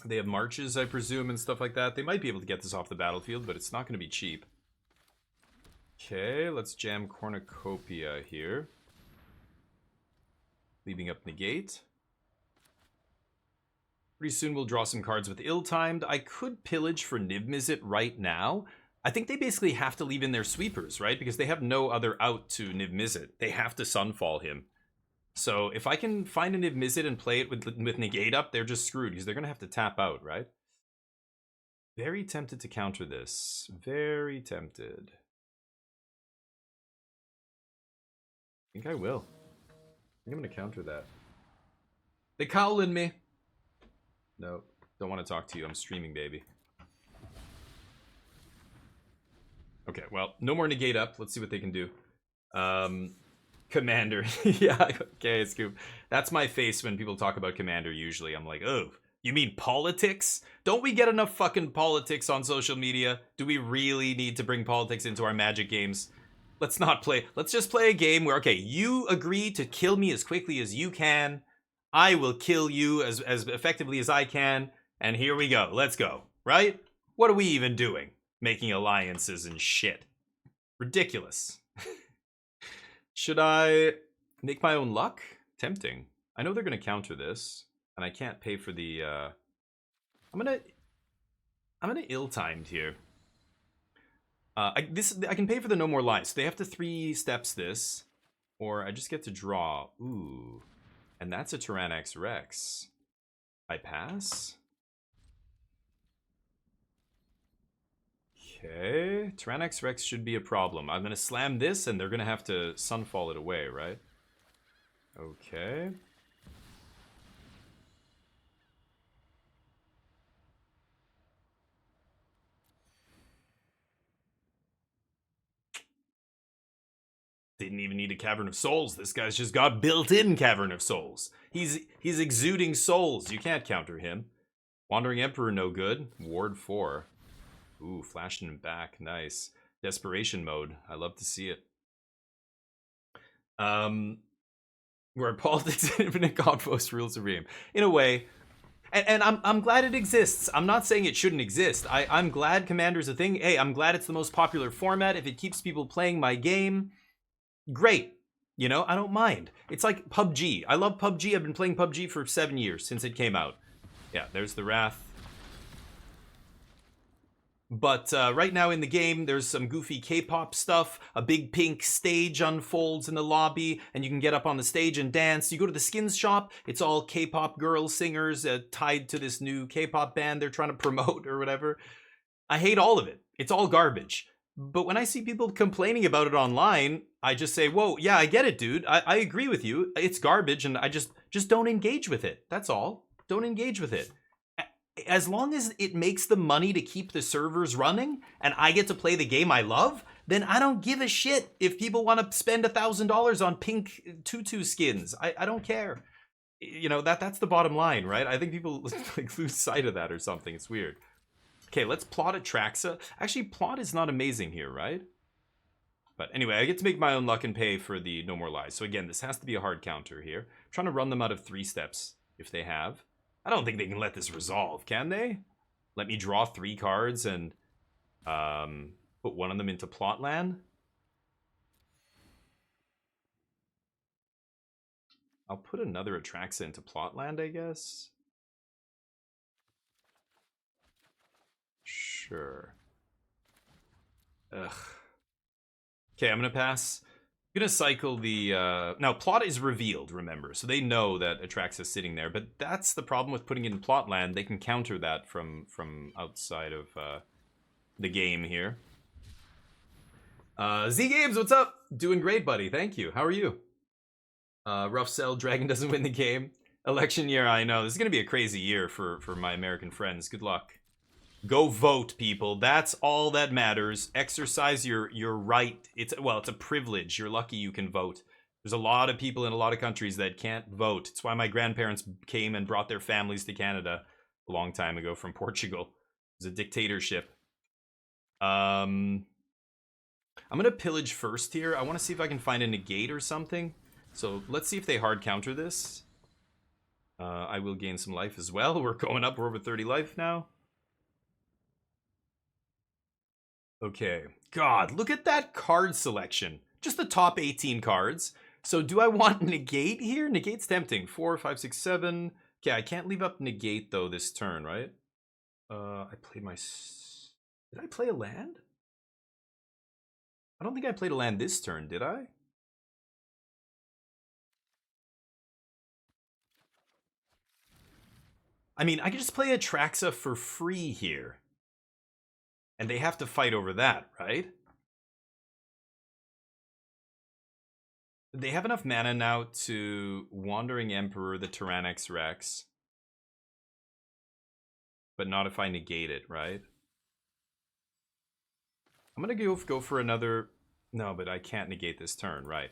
They have marches, I presume, and stuff like that. They might be able to get this off the battlefield, but it's not going to be cheap. Okay, let's jam Cornucopia here. Leaving up Negate. Pretty soon we'll draw some cards with Ill-Timed. I could pillage for Niv-Mizzet right now. I think they basically have to leave in their sweepers, right? Because they have no other out to Niv-Mizzet. They have to Sunfall him. So if I can find a Niv-Mizzet and play it with Negate up, they're just screwed because they're going to have to tap out, right? Very tempted to counter this. Very tempted. I think I will. I think I'm going to counter that. They cowling me. No, don't want to talk to you. I'm streaming, baby. Okay, well, no more Negate up. Let's see what they can do. Commander. Yeah, okay, Scoop. That's my face when people talk about Commander usually. I'm like, oh, you mean politics? Don't we get enough fucking politics on social media? Do we really need to bring politics into our Magic games? Let's not play. Let's just play a game where, okay, you agree to kill me as quickly as you can. I will kill you as effectively as I can. And here we go. Let's go. Right? What are we even doing? Making alliances and shit. Ridiculous. Should I make my own luck? Tempting. I know they're going to counter this. And I can't pay for the... I'm gonna ill-timed here. I can pay for the No More Lies. So they have to 3 steps this. Or I just get to draw. Ooh. And that's a Tyrannax Rex. I pass? Okay. Tyrannax Rex should be a problem. I'm going to slam this and they're going to have to Sunfall it away, right? Okay. Didn't even need a Cavern of Souls. This guy's just got built-in Cavern of Souls. He's exuding souls. You can't counter him. Wandering Emperor, no good. Ward 4. Ooh, flashing him back. Nice. Desperation mode. I love to see it. Where politics and infinite Godpost rules the game. In a way. And I'm glad it exists. I'm not saying it shouldn't exist. I'm glad Commander's a thing. Hey, I'm glad it's the most popular format. If it keeps people playing my game, great. You know, I don't mind. It's like PUBG. I love PUBG. I've been playing PUBG for 7 years since it came out. Yeah, there's the Wrath. But right now in the game, there's some goofy K-pop stuff. A big pink stage unfolds in the lobby, and you can get up on the stage and dance. You go to the skins shop, it's all K-pop girl singers tied to this new K-pop band they're trying to promote or whatever. I hate all of it. It's all garbage. But when I see people complaining about it online, I just say, whoa, yeah, I get it, dude. I agree with you. It's garbage, and I just don't engage with it. That's all. Don't engage with it. As long as it makes the money to keep the servers running and I get to play the game I love, then I don't give a shit if people want to spend $1,000 on pink tutu skins. I don't care. You know, that's the bottom line, right? I think people like lose sight of that or something. It's weird. Okay, let's plot Atraxa. Actually, plot is not amazing here, right? But anyway, I get to make my own luck and pay for the No More Lies. So again, this has to be a hard counter here. I'm trying to run them out of 3 steps if they have. I don't think they can let this resolve, can they? Let me draw 3 cards and put one of them into plot land? I'll put another Atraxa into plot land, I guess. Sure. Ugh. Okay, I'm gonna pass. I'm gonna cycle the now plot is revealed, remember, so they know that Atraxa's sitting there, but that's the problem with putting it in plot land. They can counter that from outside of the game here. Z Games, what's up? Doing great, buddy. Thank you. How are you? Rough sell, Dragon doesn't win the game. Election year, I know. This is gonna be a crazy year for my American friends. Good luck. Go vote, people. That's all that matters. Exercise your right. It's a privilege. You're lucky you can vote. There's a lot of people in a lot of countries that can't vote. It's why my grandparents came and brought their families to Canada a long time ago from Portugal. It was a dictatorship. I'm gonna pillage first here. I want to see if I can find a negate or something. So let's see if they hard counter this. I will gain some life as well. We're going up. We're over 30 life now. Okay. God, look at that card selection. Just the top 18 cards. So do I want negate here? Negate's tempting. 4, 5, 6, 7. Okay, I can't leave up negate though this turn, right? I played my... Did I play a land? I don't think I played a land this turn, did I? I mean, I could just play Atraxa for free here. And they have to fight over that, right? They have enough mana now to Wandering Emperor, the Tyrannex Rex. But not if I negate it, right? I'm gonna go for another... No, but I can't negate this turn, right?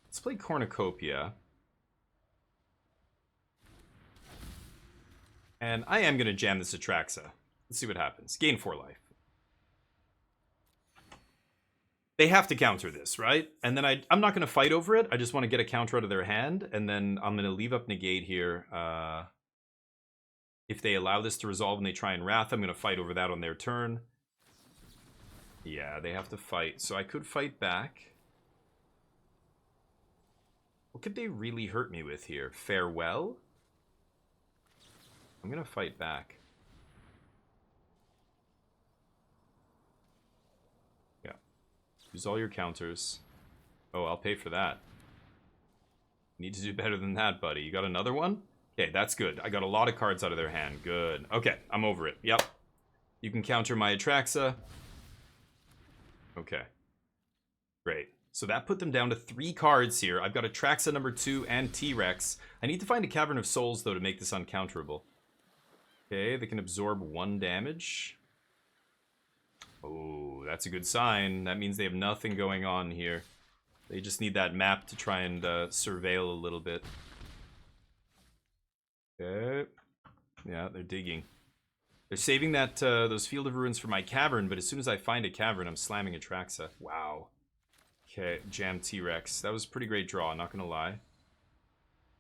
Let's play Cornucopia. And I am gonna jam this Atraxa. Let's see what happens. Gain 4 life. They have to counter this, right? And then I'm not going to fight over it. I just want to get a counter out of their hand. And then I'm going to leave up negate here. If they allow this to resolve and they try and Wrath, I'm going to fight over that on their turn. Yeah, they have to fight. So I could fight back. What could they really hurt me with here? Farewell? I'm going to fight back. Use all your counters. Oh, I'll pay for that. Need to do better than that, buddy. You got another one? Okay, that's good. I got a lot of cards out of their hand. Good. Okay, I'm over it. Yep. You can counter my Atraxa. Okay. Great. So that put them down to 3 cards here. I've got Atraxa number 2 and T-Rex. I need to find a Cavern of Souls, though, to make this uncounterable. Okay, they can absorb 1 damage. Oh, that's a good sign. That means they have nothing going on here. They just need that map to try and surveil a little bit. Okay. Yeah, they're digging. They're saving that those Field of Ruins for my cavern, but as soon as I find a cavern, I'm slamming Atraxa. Wow. Okay, jam T-Rex. That was a pretty great draw, not gonna lie.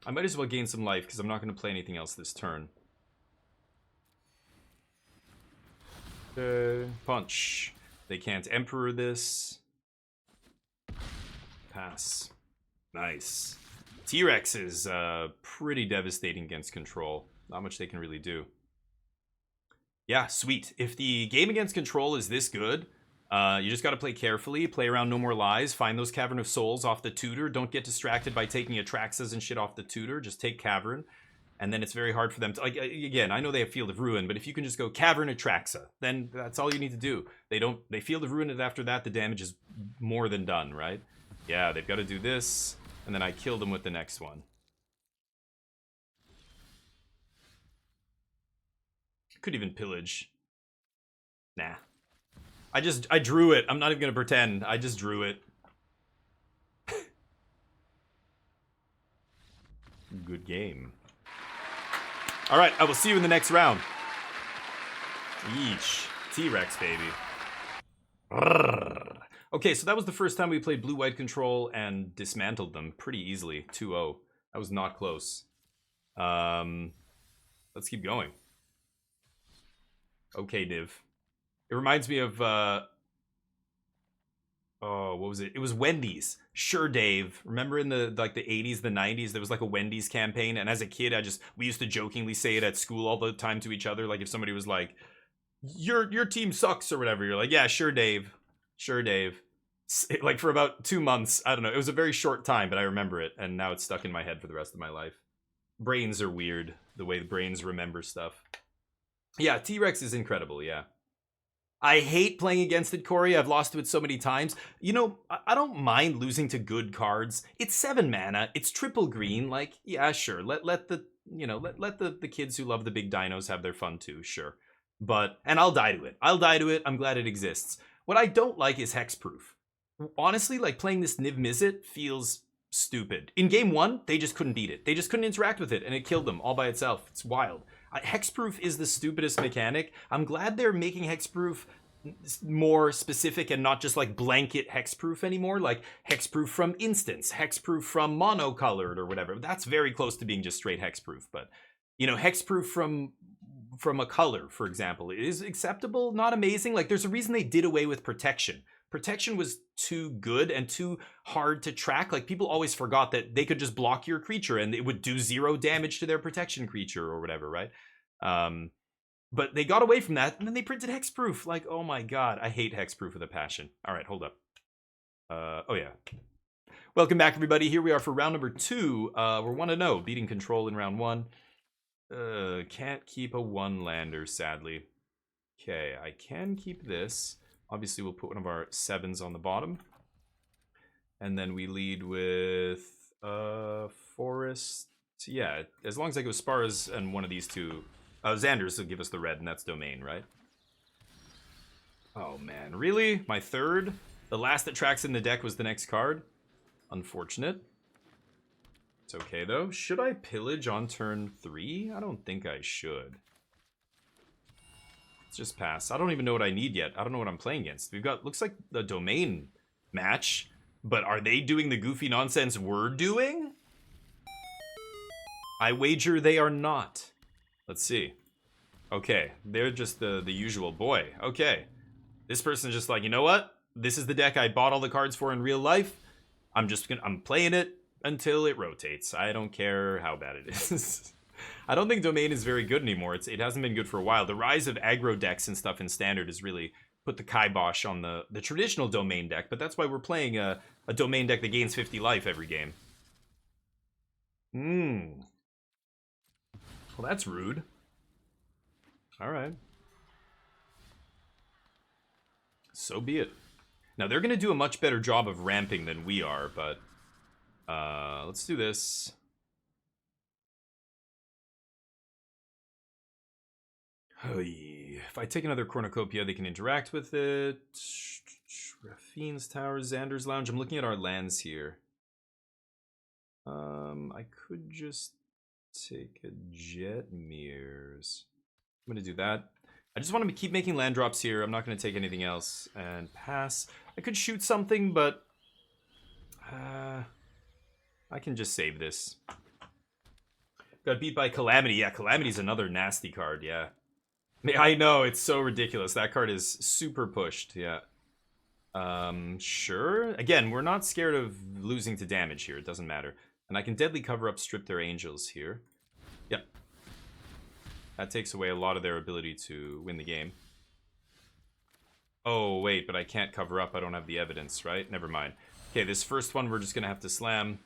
I might as well gain some life, because I'm not gonna play anything else this turn. Punch. They can't Emperor this. Pass. Nice. T-Rex is pretty devastating against control. Not much they can really do. Yeah, sweet. If the game against control is this good, you just got to play carefully, play around No More Lies, find those Cavern of Souls off the tutor. Don't get distracted by taking Atraxas and shit off the tutor. Just take Cavern. And then it's very hard for them to, like, again, I know they have Field of Ruin, but if you can just go Cavern Atraxa, then that's all you need to do. They Field of Ruin it after that, the damage is more than done, right? Yeah, they've got to do this, and then I kill them with the next one. Could even pillage. Nah. I drew it. I'm not even gonna pretend. I just drew it. Good game. Alright, I will see you in the next round. Yeesh. T-Rex, baby. Okay, so that was the first time we played Blue-White Control and dismantled them pretty easily. 2-0. That was not close. Let's keep going. Okay, Div. It reminds me of, oh, what was it? It was Wendy's. Sure, Dave. Remember in the 80s, the 90s, there was like a Wendy's campaign, and as a kid, we used to jokingly say it at school all the time to each other. Like if somebody was like, your team sucks or whatever, you're like, yeah, sure, Dave. Sure, Dave. Like for about 2 months. I don't know. It was a very short time, but I remember it, and now it's stuck in my head for the rest of my life. Brains are weird, the way the brains remember stuff. Yeah, T-Rex is incredible, yeah. I hate playing against it, Corey. I've lost to it so many times. You know, I don't mind losing to good cards. It's 7 mana. It's triple green. Like, yeah, sure. Let the kids who love the big dinos have their fun too, sure. and I'll die to it. I'll die to it. I'm glad it exists. What I don't like is hexproof. Honestly, like playing this Niv Mizzet feels stupid. In game 1, they just couldn't beat it. They just couldn't interact with it, and it killed them all by itself. It's wild. Hexproof is the stupidest mechanic. I'm glad they're making hexproof more specific and not just like blanket hexproof anymore, like hexproof from instance, hexproof from monocolored or whatever. That's very close to being just straight hexproof, but you know, hexproof from a color, for example, is acceptable, not amazing. Like there's a reason they did away with protection. Protection was too good and too hard to track. Like people always forgot that they could just block your creature and it would do 0 damage to their protection creature or whatever, right? But they got away from that and then they printed hexproof. Like, oh my god, I hate hexproof with a passion. All right, hold up. Oh yeah. Welcome back, everybody. Here we are for round number 2. We're 1-0, beating control in round 1. Can't keep a 1-lander, sadly. Okay, I can keep this. Obviously, we'll put one of our 7s on the bottom. And then we lead with Forest. Yeah, as long as I go Spars and one of these two. Xander's will give us the red, and that's Domain, right? Oh, man. Really? My 3rd? The last that tracks in the deck was the next card? Unfortunate. It's okay, though. Should I pillage on turn 3? I don't think I should. Let's just pass. I don't even know what I need yet. I don't know what I'm playing against. We've got, looks like the Domain match, but are they doing the goofy nonsense we're doing? I wager they are not. Let's see. Okay, they're just the usual. Boy, okay. This person's just like, you know what? This is the deck I bought all the cards for in real life. I'm playing it until it rotates. I don't care how bad it is. I don't think Domain is very good anymore. It hasn't been good for a while. The rise of aggro decks and stuff in Standard has really put the kibosh on the traditional Domain deck, but that's why we're playing a Domain deck that gains 50 life every game. Well, that's rude. Alright. So be it. Now, they're going to do a much better job of ramping than we are, but let's do this. If I take another Cornucopia, they can interact with it. Raffine's Tower, Xander's Lounge. I'm looking at our lands here. I could just take a Jetmir's. I'm going to do that. I just want to keep making land drops here. I'm not going to take anything else. And pass. I could shoot something, but I can just save this. Got beat by Calamity. Yeah, Calamity's another nasty card, yeah. I know, it's so ridiculous. That card is super pushed, yeah. Sure. Again, we're not scared of losing to damage here. It doesn't matter. And I can Deadly Cover Up, strip their angels here. Yep. That takes away a lot of their ability to win the game. Oh, wait, but I can't cover up. I don't have the evidence, right? Never mind. Okay, this first one we're just going to have to slam.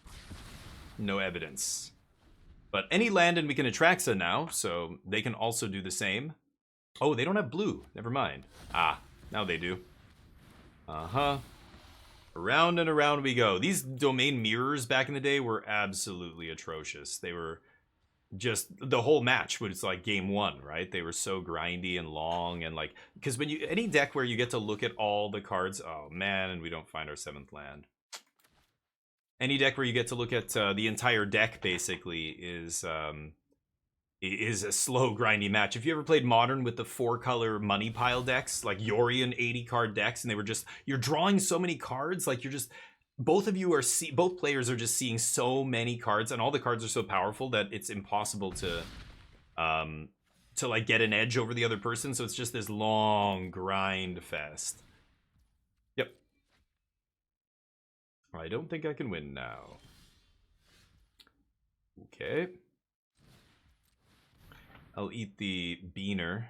No evidence. But any land and we can Atraxa now, so they can also do the same. Oh, they don't have blue. Never mind. Ah, now they do. Uh-huh. Around and around we go. These Domain mirrors back in the day were absolutely atrocious. They were just, the whole match was like game 1, right? They were so grindy and long and like, because when you, any deck where you get to look at all the cards, oh man, and we don't find our 7th land. Any deck where you get to look at the entire deck basically is a slow, grindy match. If you ever played Modern with the 4-color money pile decks, like Yorion 80-card decks, and they were just, you're drawing so many cards, like you're just, both players are just seeing so many cards, and all the cards are so powerful that it's impossible to like get an edge over the other person. So it's just this long grind fest. Yep. I don't think I can win now. Okay. I'll eat the beaner.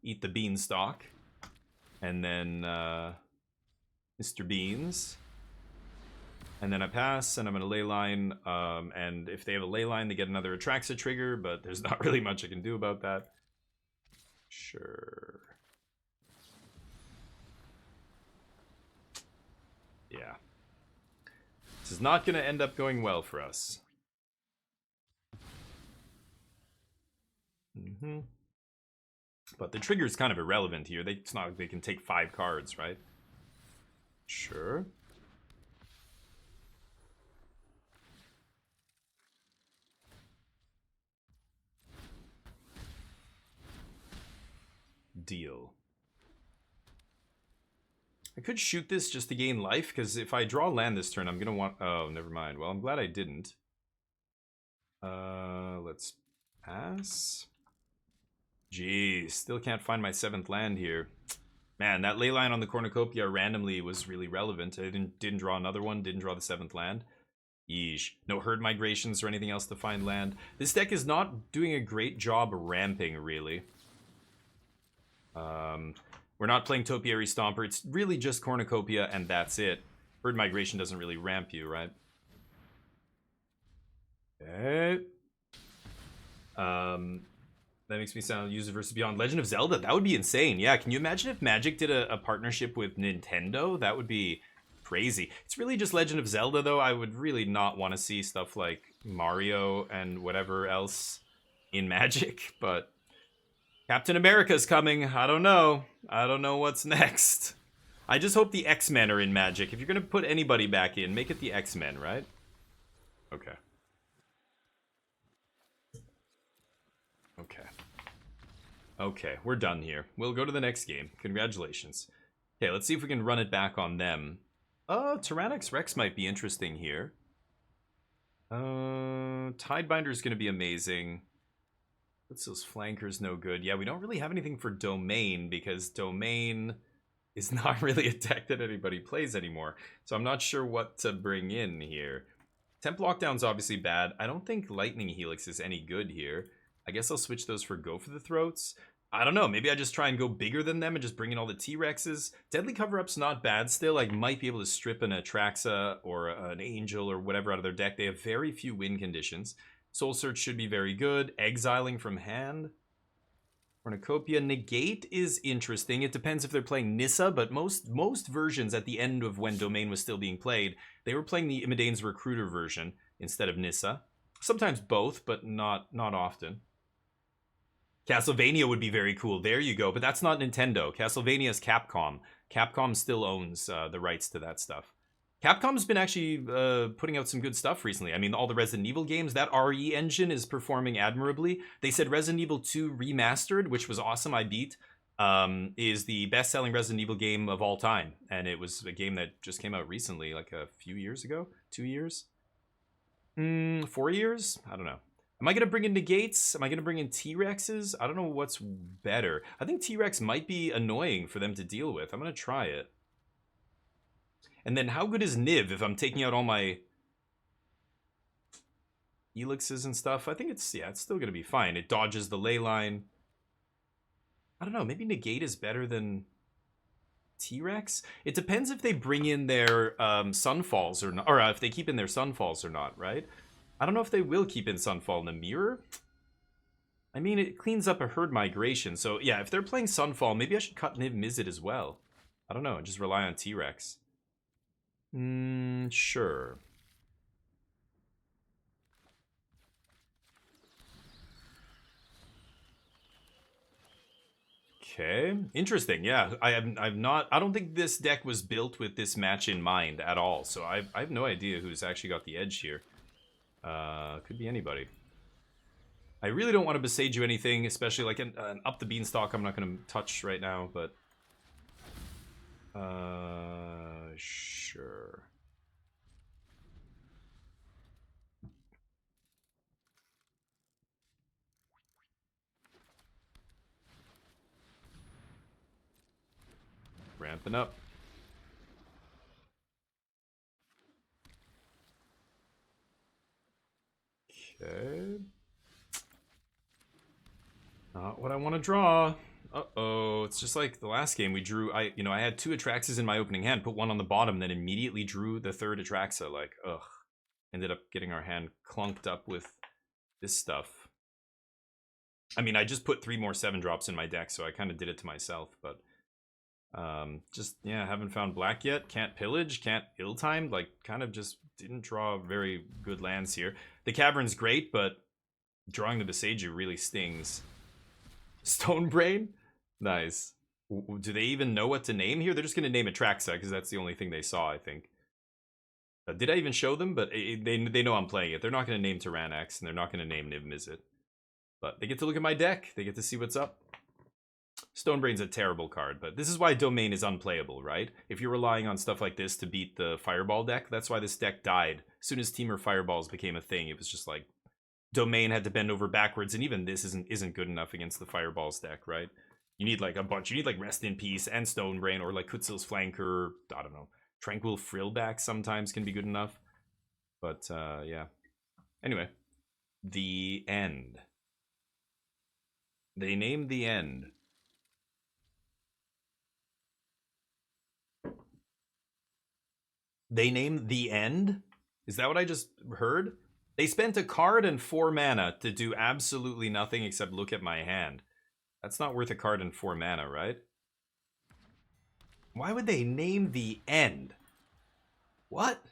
Eat the beanstalk. And then Mr. Beans. And then I pass, and I'm going to leyline. And if they have a leyline, they get another Atraxa trigger, but there's not really much I can do about that. Sure. Yeah. This is not going to end up going well for us. But the trigger's kind of irrelevant here. It's not like they can take 5 cards, right? Sure. Deal. I could shoot this just to gain life, because if I draw land this turn, I'm going to want... Oh, never mind. Well, I'm glad I didn't. Let's pass. Jeez, still can't find my 7th land here. Man, that leyline on the cornucopia randomly was really relevant. I didn't draw another one, didn't draw the 7th land. Yeesh. No herd migrations or anything else to find land. This deck is not doing a great job ramping, really. We're not playing Topiary Stomper. It's really just cornucopia, and that's it. Herd migration doesn't really ramp you, right? Okay. That makes me sound User versus Beyond. Legend of Zelda, that would be insane. Yeah, can you imagine if Magic did a partnership with Nintendo? That would be crazy. It's really just Legend of Zelda, though. I would really not want to see stuff like Mario and whatever else in Magic, but Captain America's coming. I don't know. I don't know what's next. I just hope the X-Men are in Magic. If you're going to put anybody back in, make it the X-Men, right? Okay. Okay. Okay, we're done here. We'll go to the next game. Congratulations. Okay, let's see if we can run it back on them. Tyrannix Rex might be interesting here. Tidebinder's going to be amazing. What's those flankers no good? Yeah, we don't really have anything for Domain, because Domain is not really a deck that anybody plays anymore. So I'm not sure what to bring in here. Temp Lockdown's obviously bad. I don't think Lightning Helix is any good here. I guess I'll switch those for Go for the Throats. I don't know. Maybe I just try and go bigger than them and just bring in all the T-Rexes. Deadly Cover-Up's not bad still. I might be able to strip an Atraxa or an Angel or whatever out of their deck. They have very few win conditions. Soul Search should be very good. Exiling from hand. Cornucopia. Negate is interesting. It depends if they're playing Nissa, but most versions at the end of when Domain was still being played, they were playing the Imidane's Recruiter version instead of Nissa. Sometimes both, but not often. Castlevania would be very cool. There you go. But that's not Nintendo. Castlevania is Capcom. Capcom still owns the rights to that stuff. Capcom's been actually putting out some good stuff recently. I mean, all the Resident Evil games, that RE engine is performing admirably. They said Resident Evil 2 Remastered, which was awesome, I beat, is the best-selling Resident Evil game of all time. And it was a game that just came out recently, like a few years ago? 2 years? 4 years? I don't know. Am I going to bring in Negates? Am I going to bring in T-Rexes? I don't know what's better. I think T-Rex might be annoying for them to deal with. I'm going to try it. And then how good is Niv if I'm taking out all my Elixes and stuff? I think it's still going to be fine. It dodges the ley line. I don't know. Maybe Negate is better than T-Rex? It depends if they bring in their Sunfalls or not, or if they keep in their Sunfalls or not, right? I don't know if they will keep in Sunfall in the mirror. I mean, it cleans up a herd migration. So, yeah, if they're playing Sunfall, maybe I should cut Niv Mizzet as well. I don't know. Just rely on T-Rex. Sure. Okay, interesting. Yeah, I don't think this deck was built with this match in mind at all. So I have no idea who's actually got the edge here. Could be anybody. I really don't want to besage you anything, especially like an up the beanstalk. I'm not going to touch right now, but sure. Ramping up. Okay. Not what I want to draw. Uh-oh. It's just like the last game we drew. I had 2 Atraxas in my opening hand, put one on the bottom, then immediately drew the 3rd Atraxa. Like, ugh. Ended up getting our hand clunked up with this stuff. I mean, I just put 3 more 7-drops in my deck, so I kind of did it to myself, but just, yeah, haven't found black yet. Can't pillage, can't ill-timed, like, kind of just didn't draw very good lands here. The Cavern's great, but drawing the Beseiju really stings. Stone Brain? Nice. Do they even know what to name here? They're just going to name Atraxa because that's the only thing they saw, I think. Did I even show them? But they know I'm playing it. They're not going to name Tyraniax, and they're not going to name Niv Mizzet. But they get to look at my deck. They get to see what's up. Stonebrain's a terrible card, but this is why Domain is unplayable, right? If you're relying on stuff like this to beat the Fireball deck, that's why this deck died. As soon as Temur Fireballs became a thing, it was just like Domain had to bend over backwards, and even this isn't good enough against the Fireballs deck, right? You need like a bunch. You need like Rest in Peace and Stonebrain, or like Kutzil's Flanker. I don't know. Tranquil Frillback sometimes can be good enough. But yeah. Anyway, the end. They named the end. They named the end? Is that what I just heard? They spent a card and 4 mana to do absolutely nothing except look at my hand. That's not worth a card and 4 mana, right? Why would they name the end? What?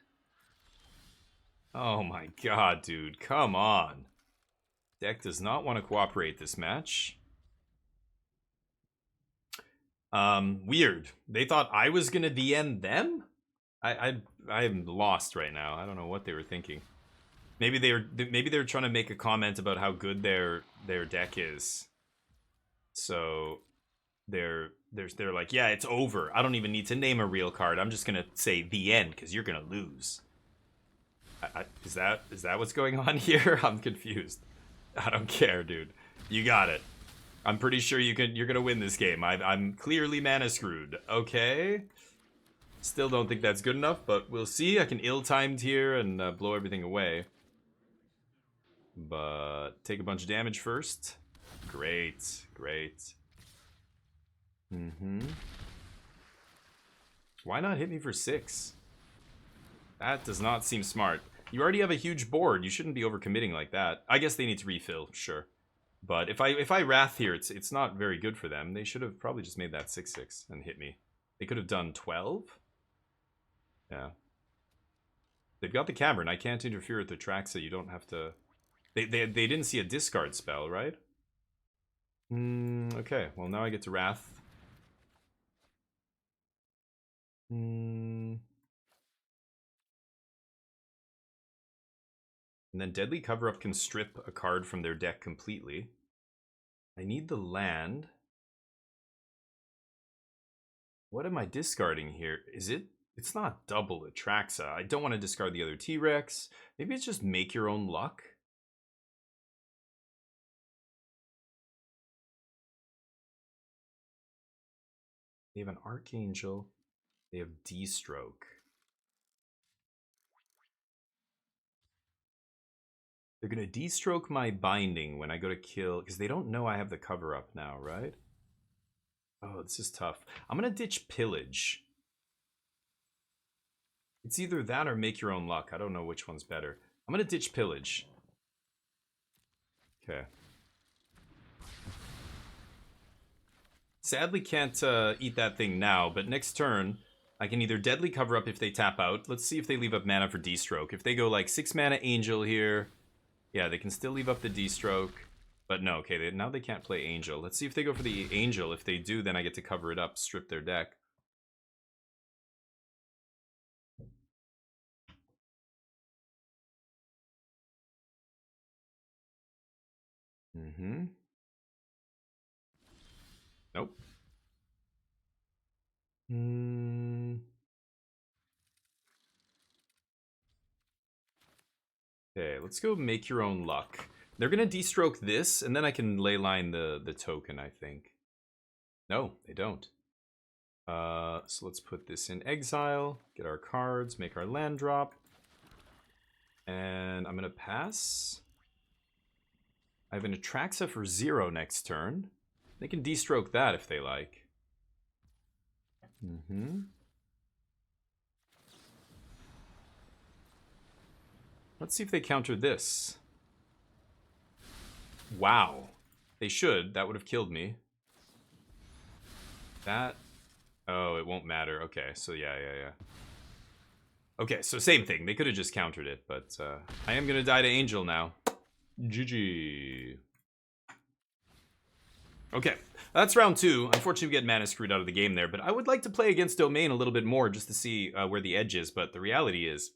Oh my god, dude. Come on. Deck does not want to cooperate this match. Weird. They thought I was gonna the end them? I'm lost right now. I don't know what they were thinking. Maybe they were trying to make a comment about how good their deck is. So they're like, yeah, it's over. I don't even need to name a real card. I'm just gonna say the end because you're gonna lose. Is that what's going on here? I'm confused. I don't care, dude. You got it. I'm pretty sure you're gonna win this game. I'm clearly mana screwed. Okay. Still don't think that's good enough, but we'll see. I can ill-timed here and blow everything away. But take a bunch of damage first. Great, great. Why not hit me for 6? That does not seem smart. You already have a huge board. You shouldn't be overcommitting like that. I guess they need to refill, sure. But if I Wrath here, it's not very good for them. They should have probably just made that 6/6 and hit me. They could have done 12. Yeah. They've got the Cavern. I can't interfere with the tracks, so you don't have to... They didn't see a discard spell, right? Okay, well now I get to Wrath. And then Deadly Cover-Up can strip a card from their deck completely. I need the land. What am I discarding here? Is it... It's not double Atraxa. I don't want to discard the other T-Rex. Maybe it's just make your own luck. They have an Archangel. They have D-Stroke. They're going to D-Stroke my Binding when I go to kill, because they don't know I have the cover-up now, right? Oh, this is tough. I'm going to ditch Pillage. It's either that or make your own luck. I don't know which one's better. I'm going to ditch Pillage. Okay. Sadly can't eat that thing now, but next turn, I can either Deadly Cover-Up if they tap out. Let's see if they leave up mana for D-Stroke. If they go like 6 mana Angel here, yeah, they can still leave up the D-Stroke. But no, okay, now they can't play Angel. Let's see if they go for the Angel. If they do, then I get to cover it up, strip their deck. Nope. Okay, let's go make your own luck. They're gonna D-Stroke this, and then I can leyline the token, I think. No, they don't. So let's put this in exile, get our cards, make our land drop. And I'm gonna pass. I have an Atraxa for 0 next turn. They can D-Stroke that if they like. Let's see if they counter this. Wow. They should. That would have killed me. That... Oh, it won't matter. Okay, so yeah. Okay, so same thing. They could have just countered it, but I am going to die to Angel now. GG. Okay, that's round 2. Unfortunately, we get mana screwed out of the game there, but I would like to play against Domain a little bit more just to see where the edge is, but the reality is,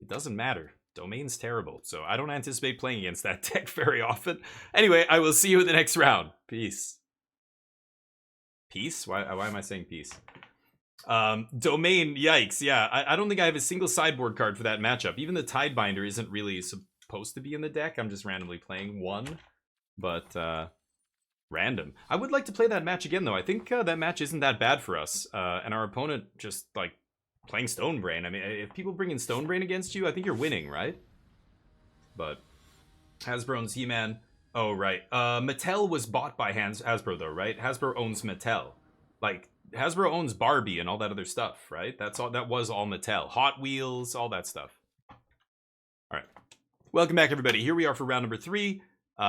it doesn't matter. Domain's terrible, so I don't anticipate playing against that deck very often. Anyway, I will see you in the next round. Peace. Peace? Why am I saying peace? Domain, yikes, yeah. I don't think I have a single sideboard card for that matchup. Even the Tidebinder isn't really supposed to be in the deck. I'm just randomly playing one, but random. I would like to play that match again, though. I think that match isn't that bad for us, and our opponent just, like, playing Stonebrain. I mean, if people bring in Stonebrain against you, I think you're winning, right? But Hasbro owns He-Man. Oh, right. Mattel was bought by Hasbro, though, right? Hasbro owns Mattel. Like, Hasbro owns Barbie and all that other stuff, right? That was all Mattel. Hot Wheels, all that stuff. All right. Welcome back, everybody. Here we are for round number 3. We're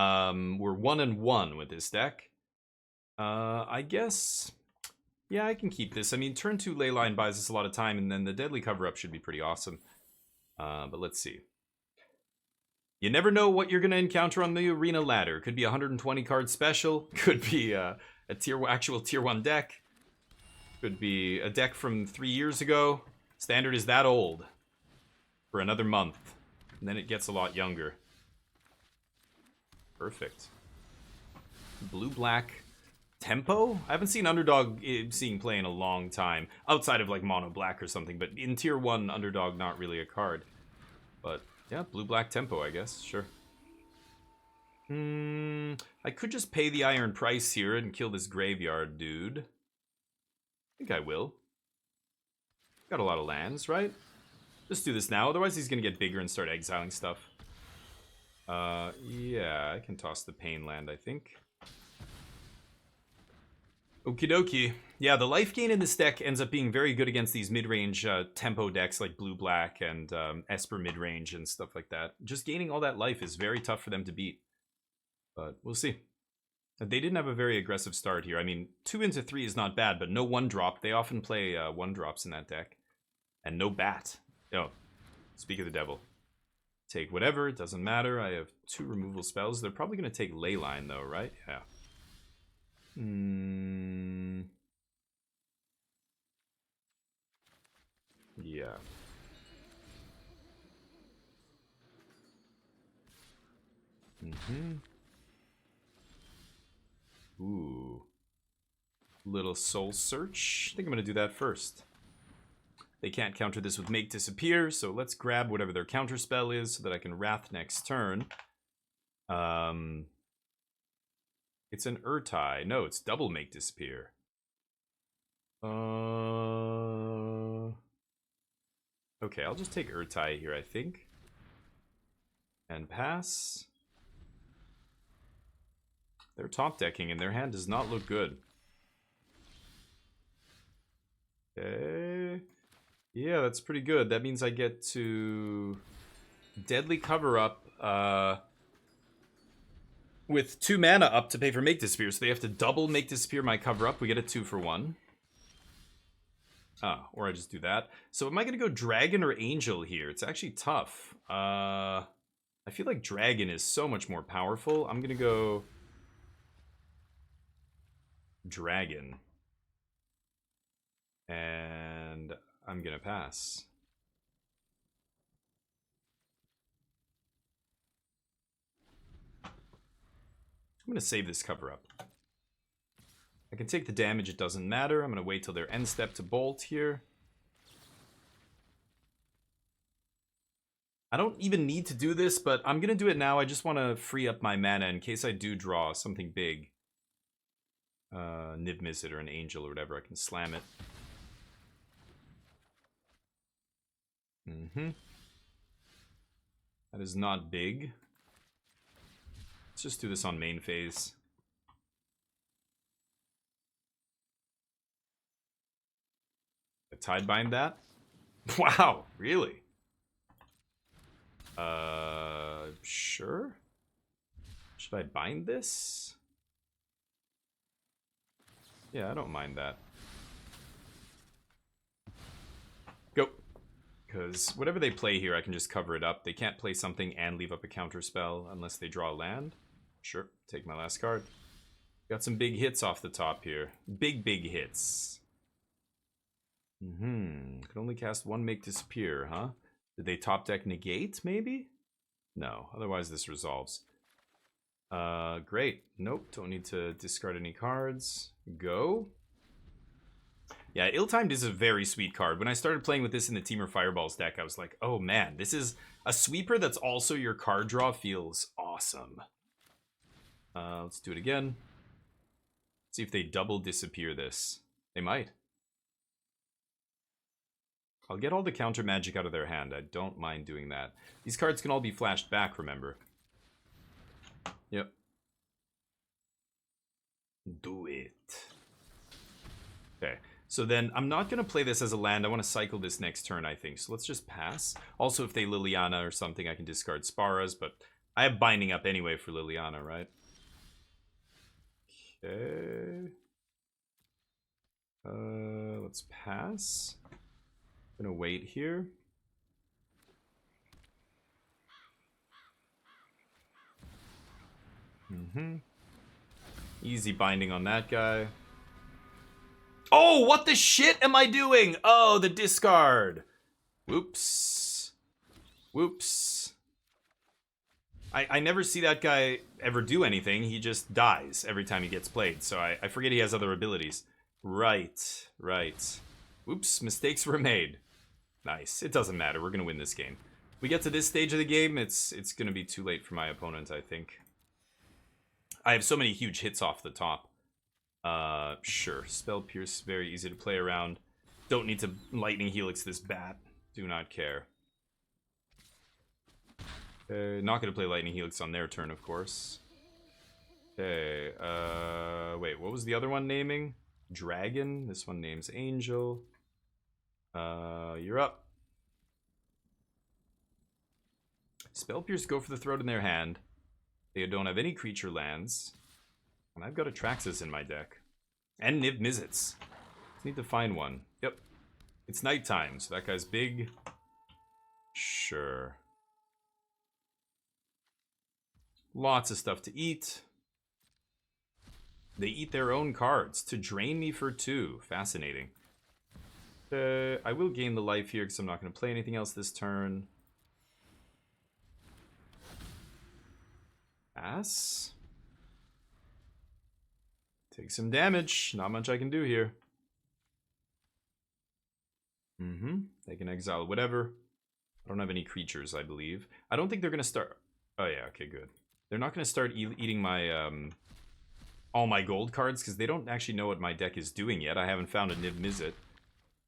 1-1 with this deck. I guess... yeah, I can keep this. I mean, turn 2 Leyline buys us a lot of time, and then the Deadly Cover-Up should be pretty awesome. But let's see. You never know what you're going to encounter on the Arena ladder. Could be a 120 card special. Could be a actual tier 1 deck. Could be a deck from 3 years ago. Standard is that old. For another month. And then it gets a lot younger. Perfect. Blue-black tempo? I haven't seen Underdog seeing play in a long time. Outside of like Mono Black or something. But in tier 1, Underdog not really a card. But yeah, blue-black tempo, I guess. Sure. I could just pay the iron price here and kill this graveyard dude. I think I will. Got a lot of lands, right? Just do this now, otherwise he's gonna get bigger and start exiling stuff. Yeah, I can toss the Pain land, I think. Okie dokie. Yeah, the life gain in this deck ends up being very good against these mid-range tempo decks like blue-black and Esper mid-range and stuff like that. Just gaining all that life is very tough for them to beat. But we'll see. They didn't have a very aggressive start here. I mean, 2 into 3 is not bad, but no 1-drop. They often play 1-drops in that deck. And no bat. Oh, speak of the devil. Take whatever, it doesn't matter. I have 2 removal spells. They're probably going to take Leyline, though, right? Yeah. Yeah. Ooh. Little Soul Search. I think I'm going to do that first. They can't counter this with Make Disappear, so let's grab whatever their counter spell is so that I can Wrath next turn. It's an Urtai. No, it's double Make Disappear. Okay, I'll just take Urtai here, I think. And pass. They're top decking and their hand does not look good. Okay. Yeah, that's pretty good. That means I get to Deadly Cover-Up with 2 mana up to pay for Make Disappear. So they have to double Make Disappear my Cover-Up. We get a 2 for 1. Or I just do that. So am I going to go Dragon or Angel here? It's actually tough. I feel like Dragon is so much more powerful. I'm going to go Dragon. And I'm going to pass. I'm going to save this Cover-Up. I can take the damage, it doesn't matter. I'm going to wait till their end step to bolt here. I don't even need to do this, but I'm going to do it now. I just want to free up my mana in case I do draw something big. Niv Mizzet or an Angel or whatever, I can slam it. That is not big. Let's just do this on main phase. Tidebind that? Wow, really? Sure. Should I bind this? Yeah, I don't mind that. Go. Because whatever they play here, I can just cover it up. They can't play something and leave up a counter spell unless they draw a land. Sure, take my last card. Got some big hits off the top here. Big hits. Can only cast one Make Disappear, huh? Did they top deck negate, maybe? No, otherwise this resolves. Great. Nope, don't need to discard any cards. Go. Yeah, Ill-Timed is a very sweet card. When I started playing with this in the Temur Fireballs deck, I was like, oh man, this is a sweeper that's also your card draw. Feels awesome. Let's do it again. See if they double disappear this. They might. I'll get all the counter magic out of their hand. I don't mind doing that. These cards can all be flashed back, remember? Yep. Do it. Okay. So then I'm not going to play this as a land. I want to cycle this next turn, I think. So let's just pass. Also, if they Liliana or something, I can discard Sparas. But I have Binding Up anyway for Liliana, right? Okay. Let's pass. I'm gonna wait here. Easy binding on that guy. Oh, what the shit am I doing? Oh, the discard. Whoops. Whoops. I never see that guy ever do anything. He just dies every time he gets played. So I forget he has other abilities. Right. Oops, mistakes were made. Nice. It doesn't matter. We're going to win this game. We get to this stage of the game, it's going to be too late for my opponent, I think. I have so many huge hits off the top. Sure. Spell Pierce, very easy to play around. Don't need to Lightning Helix this bat. Do not care. Not going to play Lightning Helix on their turn, of course. Okay, wait, what was the other one naming? Dragon. This one names Angel. You're up. Spell Pierce, go for the throat in their hand. They don't have any creature lands. And I've got Atraxas in my deck. And Niv Mizzets. Just need to find one. Yep. It's nighttime, so that guy's big. Sure. Lots of stuff to eat. They eat their own cards to drain me for 2. Fascinating. I will gain the life here because I'm not going to play anything else this turn. Pass. Take some damage. Not much I can do here. They can exile whatever. I don't have any creatures, I believe. I don't think they're going to start... Oh yeah, okay, good. They're not going to start eating my... all my gold cards because they don't actually know what my deck is doing yet. I haven't found a Niv Mizzet.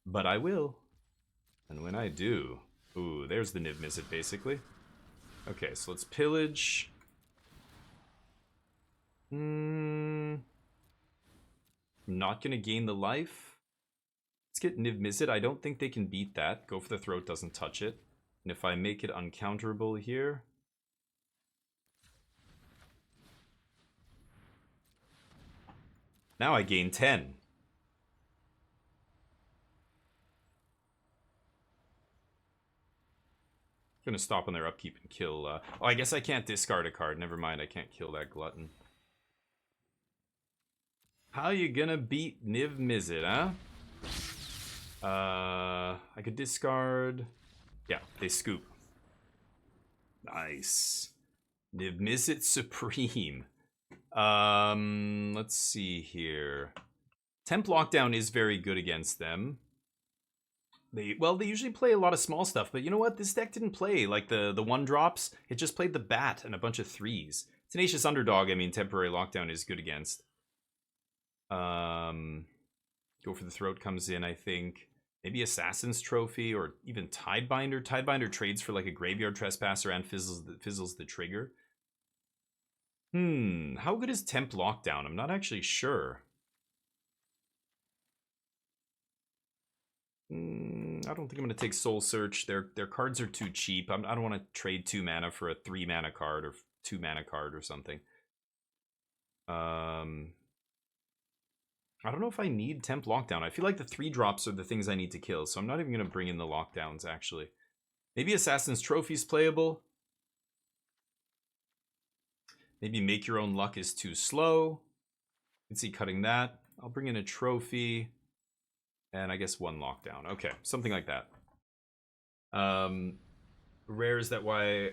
But I will. And when I do... Ooh, there's the Niv Mizzet, basically. Okay, so let's pillage. I'm not going to gain the life. Let's get Niv Mizzet. I don't think they can beat that. Go for the throat doesn't touch it. And if I make it uncounterable here... Now I gain 10. Gonna stop on their upkeep and kill... Oh, I guess I can't discard a card. Never mind, I can't kill that glutton. How you gonna beat Niv Mizzet, huh? I could discard... Yeah, they scoop. Nice. Niv Mizzet Supreme. Let's see here. Temp Lockdown is very good against them. They usually play a lot of small stuff, but you know what? This deck didn't play like the 1-drops. It just played the bat and a bunch of 3s. Tenacious Underdog, I mean, Temporary Lockdown is good against. Go for the Throat comes in, I think. Maybe Assassin's Trophy or even Tidebinder. Tidebinder trades for like a Graveyard Trespasser and fizzles the trigger. How good is Temp Lockdown? I'm not actually sure. I don't think I'm going to take Soul Search. Their cards are too cheap. I don't want to trade 2 mana for a 3 mana card or 2 mana card or something. I don't know if I need Temp Lockdown. I feel like the 3-drops are the things I need to kill, so I'm not even going to bring in the lockdowns, actually. Maybe Assassin's Trophy's playable. Maybe Make Your Own Luck is too slow. can see cutting that. I'll bring in a trophy. And I guess 1 lockdown. Okay, something like that. Rare is that why...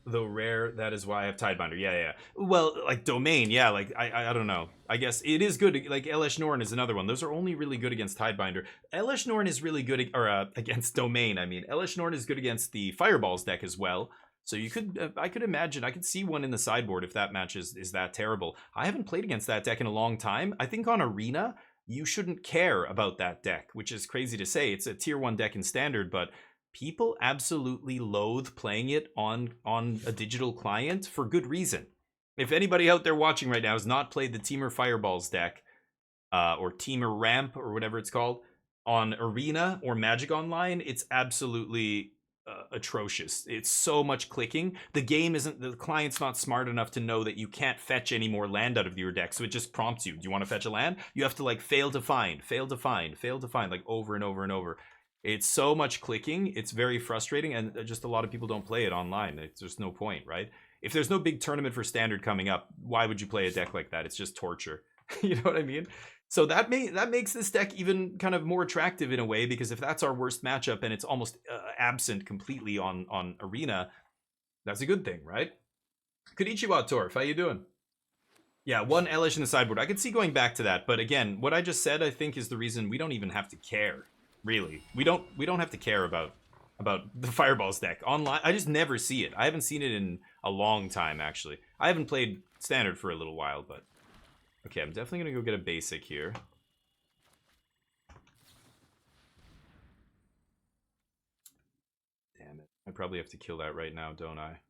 Though rare, that is why I have Tidebinder. Yeah. Well, like Domain, yeah, like I don't know. I guess it is good. Like Elesh Norn is another one. Those are only really good against Tidebinder. Elesh Norn is really good, against Domain. I mean, Elesh Norn is good against the Fireballs deck as well. So you could, I could imagine, I could see one in the sideboard if that match is that terrible. I haven't played against that deck in a long time. I think on Arena, you shouldn't care about that deck, which is crazy to say. It's a tier 1 deck in Standard, but people absolutely loathe playing it on a digital client for good reason. If anybody out there watching right now has not played the Teamer Fireballs deck, or Teamer Ramp, or whatever it's called, on Arena or Magic Online, it's absolutely atrocious. It's so much clicking. The client's not smart enough to know that you can't fetch any more land out of your deck, so it just prompts you. Do you want to fetch a land? You have to like fail to find, like over and over and over. It's so much clicking. It's very frustrating, and just a lot of people don't play it online. There's no point, right? If there's no big tournament for Standard coming up, why would you play a deck like that? It's just torture. You know what I mean? So that makes this deck even kind of more attractive in a way, because if that's our worst matchup and it's almost absent completely on Arena, that's a good thing, right? Konnichiwa, Torf. How you doing? Yeah, 1 Elish in the sideboard. I could see going back to that, but again, what I just said, I think, is the reason we don't even have to care. Really, we don't have to care about the Fireballs deck online. I just never see it. I haven't seen it in a long time, actually. I haven't played Standard for a little while, but okay, I'm definitely gonna go get a basic here. Damn it, I probably have to kill that right now, don't I?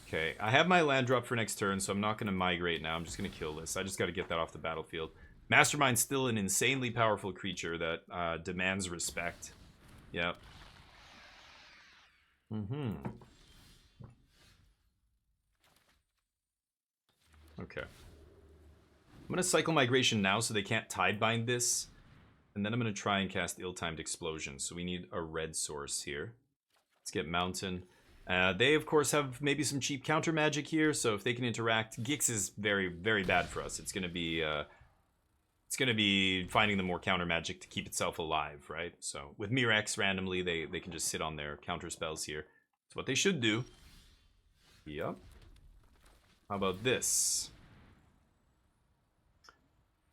Okay, I have my land drop for next turn, so I'm not gonna migrate now. I'm just gonna kill this. I just gotta get that off the battlefield. Mastermind's still an insanely powerful creature that demands respect. Yep. Okay. I'm going to cycle Migration now so they can't Tidebind this. And then I'm going to try and cast Ill-Timed Explosion. So we need a red source here. Let's get Mountain. They, of course, have maybe some cheap counter magic here. So if they can interact, Gix is very, very bad for us. It's going to be... finding the more counter magic to keep itself alive, right? So with Mirrex randomly, they can just sit on their counter spells here. It's what they should do. Yep. How about this?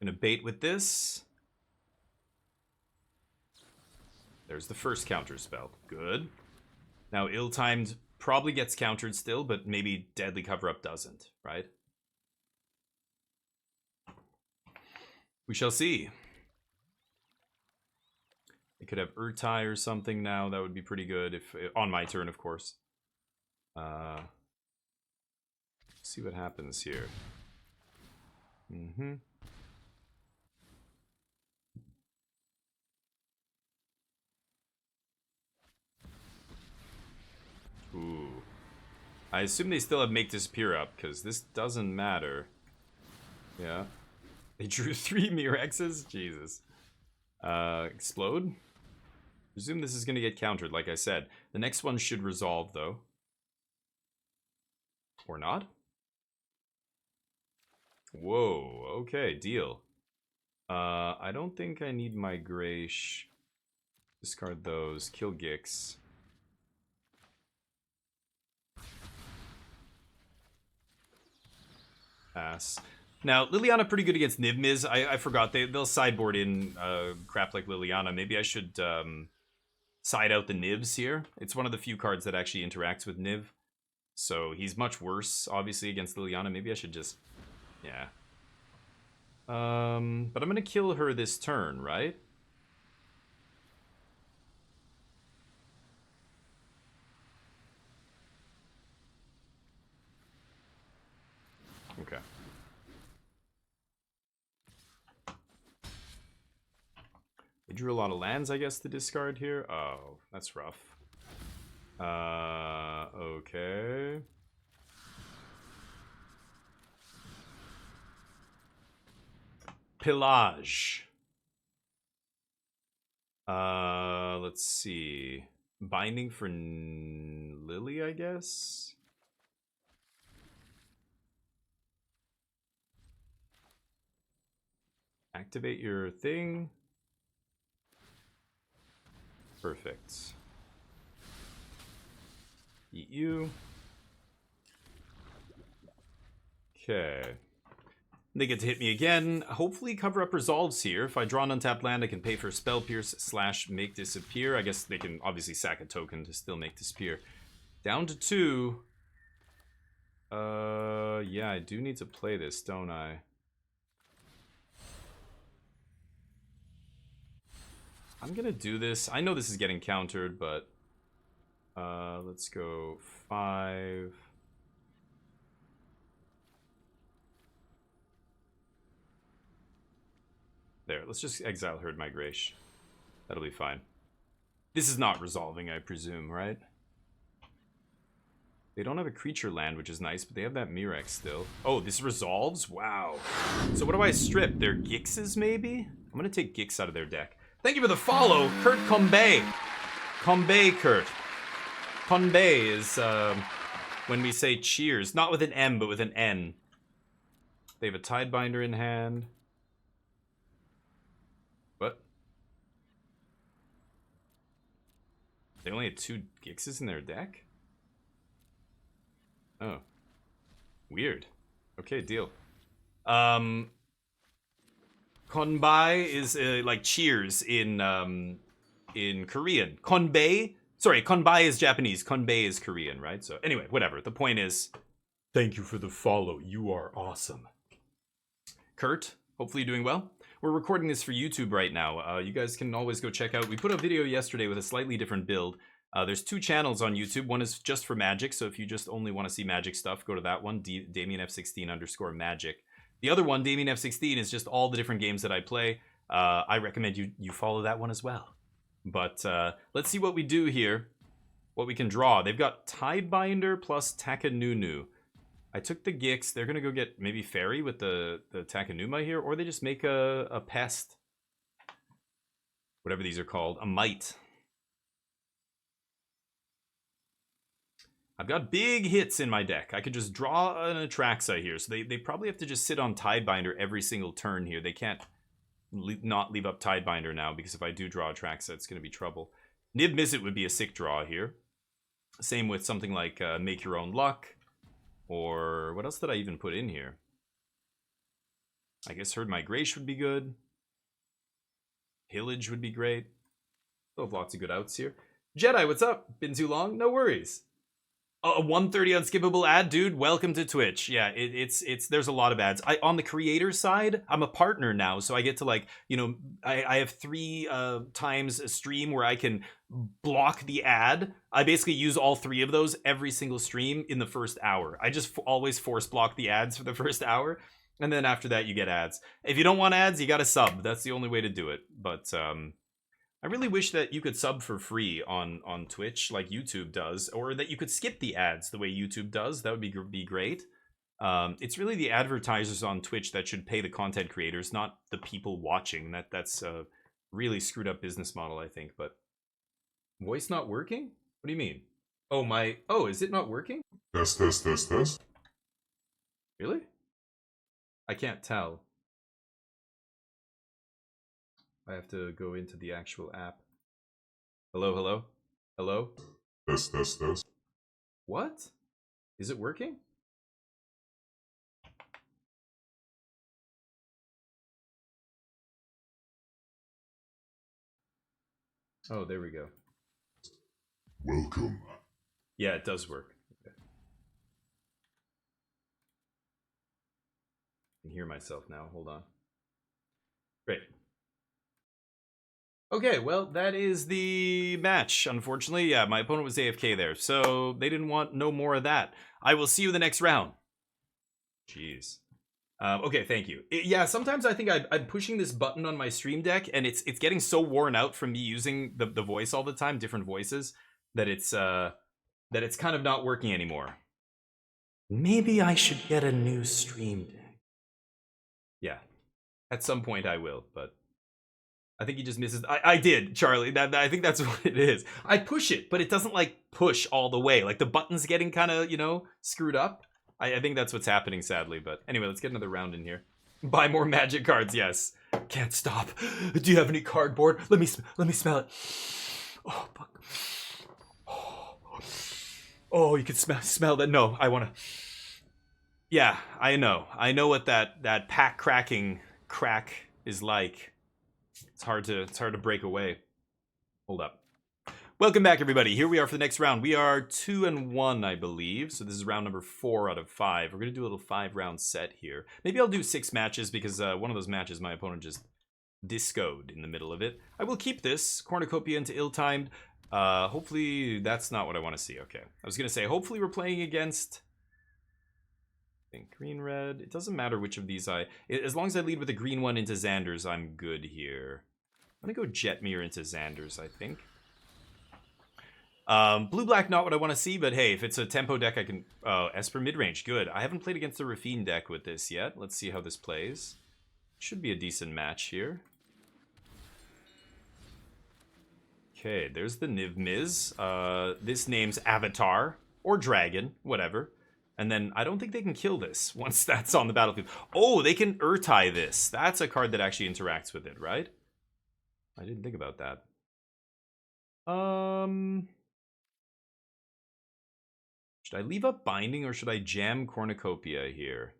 Gonna bait with this. There's the first counter spell. Good. Now Ill-Timed probably gets countered still, but maybe Deadly Cover-Up doesn't, right? We shall see. I could have Urtai or something now. That would be pretty good if on my turn, of course. See what happens here. Ooh. I assume they still have Make Disappear up, because this doesn't matter. Yeah. They drew 3 Mirrexes? Jesus. Explode? Presume this is going to get countered, like I said. The next one should resolve, though. Or not? Whoa, okay, deal. I don't think I need Migration. Discard those. Kill Gix. Pass. Now, Liliana pretty good against Niv-Miz. I forgot. They'll sideboard in crap like Liliana. Maybe I should side out the Nivs here. It's one of the few cards that actually interacts with Niv. So he's much worse, obviously, against Liliana. Maybe I should just... Yeah. But I'm going to kill her this turn, right? Okay. They drew a lot of lands, I guess, to discard here. Oh, that's rough. Okay. Pillage. Let's see. Binding for Lily, I guess? Activate your thing. Perfect. Eat you. Okay. They get to hit me again. Hopefully cover up resolves here. If I draw an untapped land, I can pay for Spell Pierce / Make Disappear. I guess they can obviously sack a token to still make disappear. Down to 2. Yeah, I do need to play this, don't I? I'm gonna do this. I know this is getting countered, but let's go 5. There, let's just exile Herd Migration. That'll be fine. This is not resolving, I presume, right? They don't have a creature land, which is nice, but they have that Mirrex still. Oh, this resolves? Wow. So what do I strip? Their Gixes, maybe? I'm gonna take Gix out of their deck. Thank you for the follow, Kurt Combe. Combe, Kurt. Combe is when we say cheers. Not with an M, but with an N. They have a Tidebinder in hand. What? They only had 2 Gixes in their deck? Oh. Weird. Okay, deal. Konbai is like cheers in Korean. Konbei? Sorry, Konbai is Japanese. Konbei is Korean, right? So anyway, whatever. The point is, thank you for the follow. You are awesome. Kurt, hopefully you're doing well. We're recording this for YouTube right now. You guys can always go check out. We put a video yesterday with a slightly different build. There's 2 channels on YouTube. One is just for Magic, so if you just only want to see Magic stuff, go to that one, DamienF16_Magic. The other one, DamienF16, is just all the different games that I play. I recommend you follow that one as well. But let's see what we do here. What we can draw. They've got Tidebinder plus Takenunu. I took the Gix. They're going to go get maybe Fairy with the Takenuma here, or they just make a Pest. Whatever these are called. A Mite. I've got big hits in my deck. I could just draw an Atraxa here. So they probably have to just sit on Tidebinder every single turn here. They can't not leave up Tidebinder now, because if I do draw Atraxa, it's going to be trouble. Nib Mizzet would be a sick draw here. Same with something like Make Your Own Luck. Or what else did I even put in here? I guess Herd Migration would be good. Pillage would be great. Still have lots of good outs here. Jedi, what's up? Been too long? No worries. A 130 unskippable ad, dude. Welcome to Twitch. Yeah, it's there's a lot of ads. On the creator side, I'm a partner now, so I get to, like, you know, I have 3 times a stream where I can block the ad. I basically use all 3 of those every single stream in the first hour. I just always force block the ads for the first hour, and then after that you get ads. If you don't want ads, you gotta sub. That's the only way to do it. But I really wish that you could sub for free on Twitch like YouTube does, or that you could skip the ads the way YouTube does. That would be great. It's really the advertisers on Twitch that should pay the content creators, not the people watching. That's a really screwed up business model, I think. But voice not working? What do you mean? Oh, is it not working? Test. Really? I can't tell. I have to go into the actual app. Hello? Test. What? Is it working? Oh, there we go. Welcome. Yeah, it does work. Okay. I can hear myself now. Hold on. Great. Okay, well, that is the match, unfortunately. Yeah, my opponent was AFK there, so they didn't want no more of that. I will see you in the next round. Jeez. Okay, thank you. Yeah, sometimes I think I'm pushing this button on my stream deck, and it's getting so worn out from me using the voice all the time, different voices, that it's kind of not working anymore. Maybe I should get a new stream deck. Yeah, at some point I will, but I think he just misses. I did, Charlie. I think that's what it is. I push it, but it doesn't like push all the way. Like the button's getting kind of, you know, screwed up. I think that's what's happening, sadly. But anyway, let's get another round in here. Buy more magic cards, yes. Can't stop. Do you have any cardboard? Let me smell it. Oh, fuck. Oh, you can smell that. No, I want to. Yeah, I know. I know what that pack cracking crack is like. It's hard to break away. Hold up. Welcome back, everybody. Here we are for the next round. We are 2-1, I believe. So this is round number 4 out of 5. We're gonna do a little 5-round set here. Maybe I'll do 6 matches because one of those matches my opponent just discoed in the middle of it. I will keep this cornucopia into ill-timed. Hopefully that's not what I want to see. Okay, I was gonna say hopefully we're playing against. I think green, red. It doesn't matter which of these as long as I lead with the green one into Xander's, I'm good here. I'm gonna go Jetmir into Xander's, I think. Blue-black, not what I want to see, but hey, if it's a tempo deck, I can... Esper mid-range, good. I haven't played against the Rafine deck with this yet. Let's see how this plays. Should be a decent match here. Okay, there's the Niv Miz. This name's Avatar, or Dragon, whatever. And then I don't think they can kill this once that's on the battlefield. Oh, they can Urtai this. That's a card that actually interacts with it, right? I didn't think about that. Should I leave up Binding or should I jam Cornucopia here?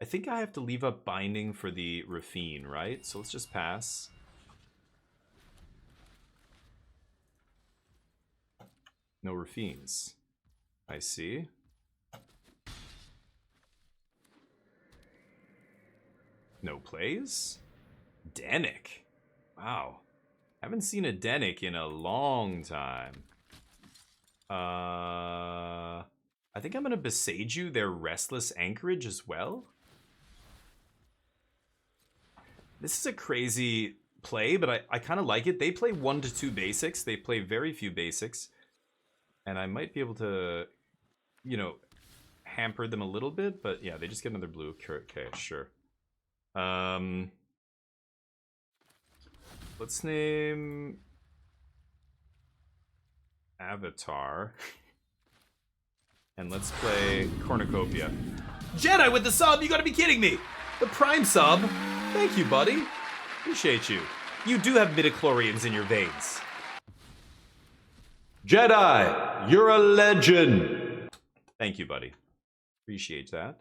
I think I have to leave up Binding for the Rafine, right? So let's just pass. No Rafines. I see. No plays? Danik. Wow. Haven't seen a Danik in a long time. I think I'm gonna Beseiju their Restless Anchorage as well. This is a crazy play, but I kind of like it. They play 1 to 2 basics. They play very few basics. And I might be able to, you know, hamper them a little bit. But yeah, they just get another blue. Okay, sure. Let's name Avatar. And let's play Cornucopia. Jedi with the sub! You gotta be kidding me! The Prime sub? Thank you, buddy. Appreciate you. You do have midichlorians in your veins. Jedi, you're a legend. Thank you, buddy. Appreciate that.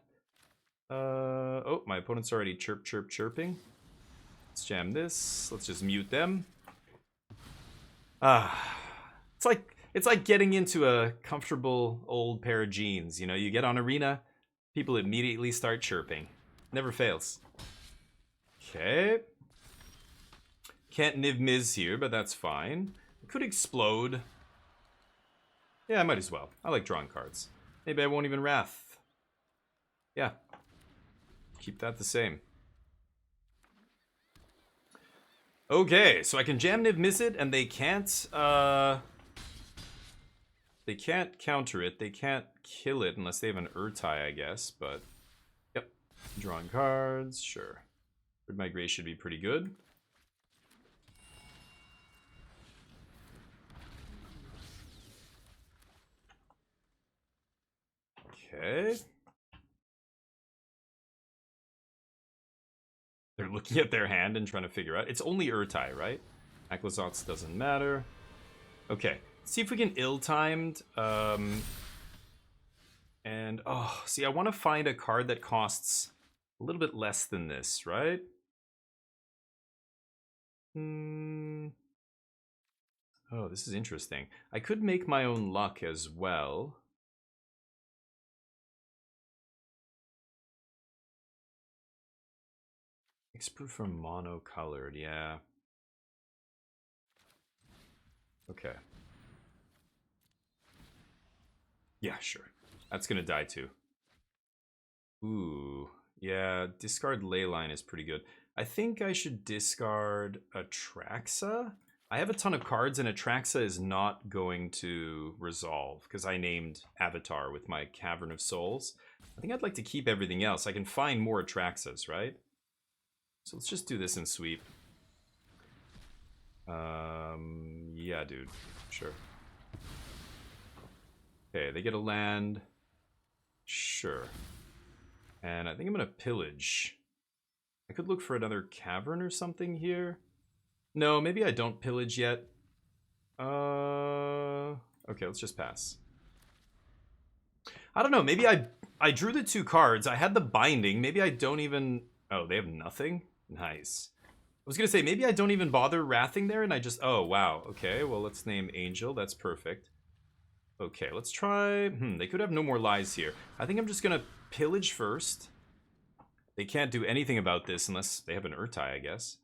Oh, my opponent's already chirping. Let's jam this. Let's just mute them. It's like getting into a comfortable old pair of jeans. You know, you get on Arena, people immediately start chirping. Never fails. Okay. Can't Niv Miz here, but that's fine. Could explode. Yeah, I might as well. I like drawing cards. Maybe I won't even Wrath. Yeah. Keep that the same. Okay, so I can jam Niv Miz it, and they can't counter it. They can't kill it unless they have an Urtai, I guess, but... Yep. Drawing cards, sure. Red Migrate should be pretty good. Okay. They're looking at their hand and trying to figure out. It's only Urtai, right? Aklazotz doesn't matter. Okay. See if we can ill-timed. And, oh, see, I want to find a card that costs a little bit less than this, right? Oh, this is interesting. I could make my own luck as well. Exproof from mono-colored, yeah. Okay. Yeah, sure. That's gonna die too. Ooh, yeah, discard Leyline is pretty good. I think I should discard Atraxa. I have a ton of cards and Atraxa is not going to resolve because I named Avatar with my Cavern of Souls. I think I'd like to keep everything else. I can find more Atraxas, right? So let's just do this in sweep. Yeah, dude. Sure. Okay, they get a land. Sure. And I think I'm gonna pillage. I could look for another cavern or something here. No, maybe I don't pillage yet. Okay, let's just pass. I don't know, maybe I drew the 2 cards. I had the binding. Maybe I don't even... Oh, they have nothing? Nice. I was gonna say, maybe I don't even bother wrathing there and I just... Oh, wow. Okay, well, let's name Angel. That's perfect. Okay, let's try... they could have no more lies here. I think I'm just gonna pillage first. They can't do anything about this unless they have an Urtai, I guess.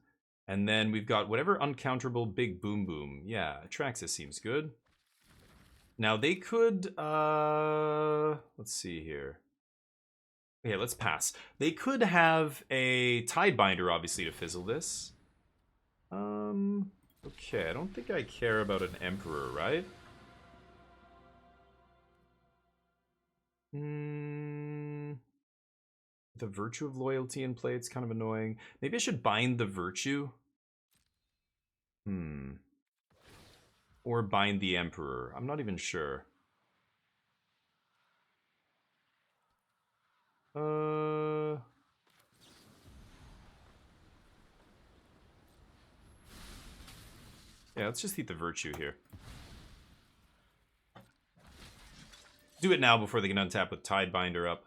And then we've got whatever uncounterable big boom boom. Yeah, Atraxis seems good. Now they could, let's see here. Okay, let's pass. They could have a Tidebinder, obviously, to fizzle this. Okay, I don't think I care about an Emperor, right? The Virtue of Loyalty in play, it's kind of annoying. Maybe I should bind the Virtue. Or bind the Emperor. I'm not even sure. Yeah, let's just eat the Virtue here. Do it now before they can untap with Tidebinder up.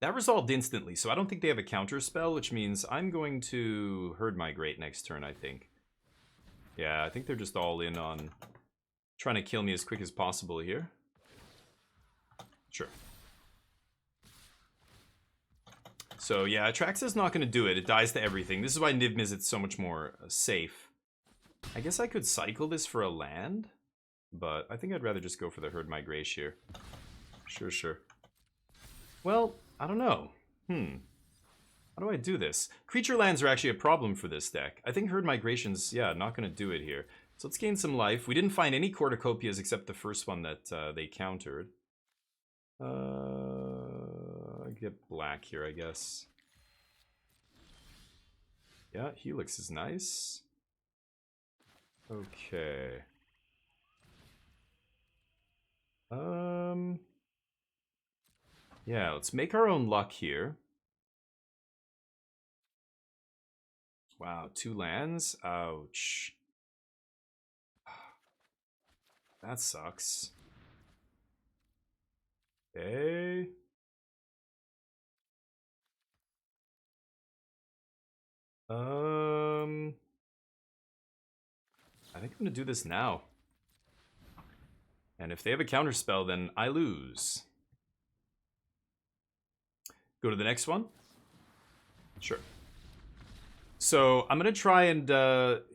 That resolved instantly, so I don't think they have a counter spell, which means I'm going to Herd Migrate next turn, I think. Yeah, I think they're just all in on trying to kill me as quick as possible here. Sure. So yeah, Atraxa's not going to do it. It dies to everything. This is why Niv Mizzet's so much more safe. I guess I could cycle this for a land, but I think I'd rather just go for the Herd Migration here. Sure. Well, I don't know. How do I do this? Creature lands are actually a problem for this deck. I think Herd Migration's, yeah, not going to do it here. So let's gain some life. We didn't find any Cornucopias except the first one that they countered. I get black here, I guess. Yeah, Helix is nice. Okay. Yeah, let's make our own luck here. Wow, 2 lands? Ouch. That sucks. Okay. I think I'm gonna do this now. And if they have a counter spell, then I lose. Go to the next one? Sure. So I'm going to try and,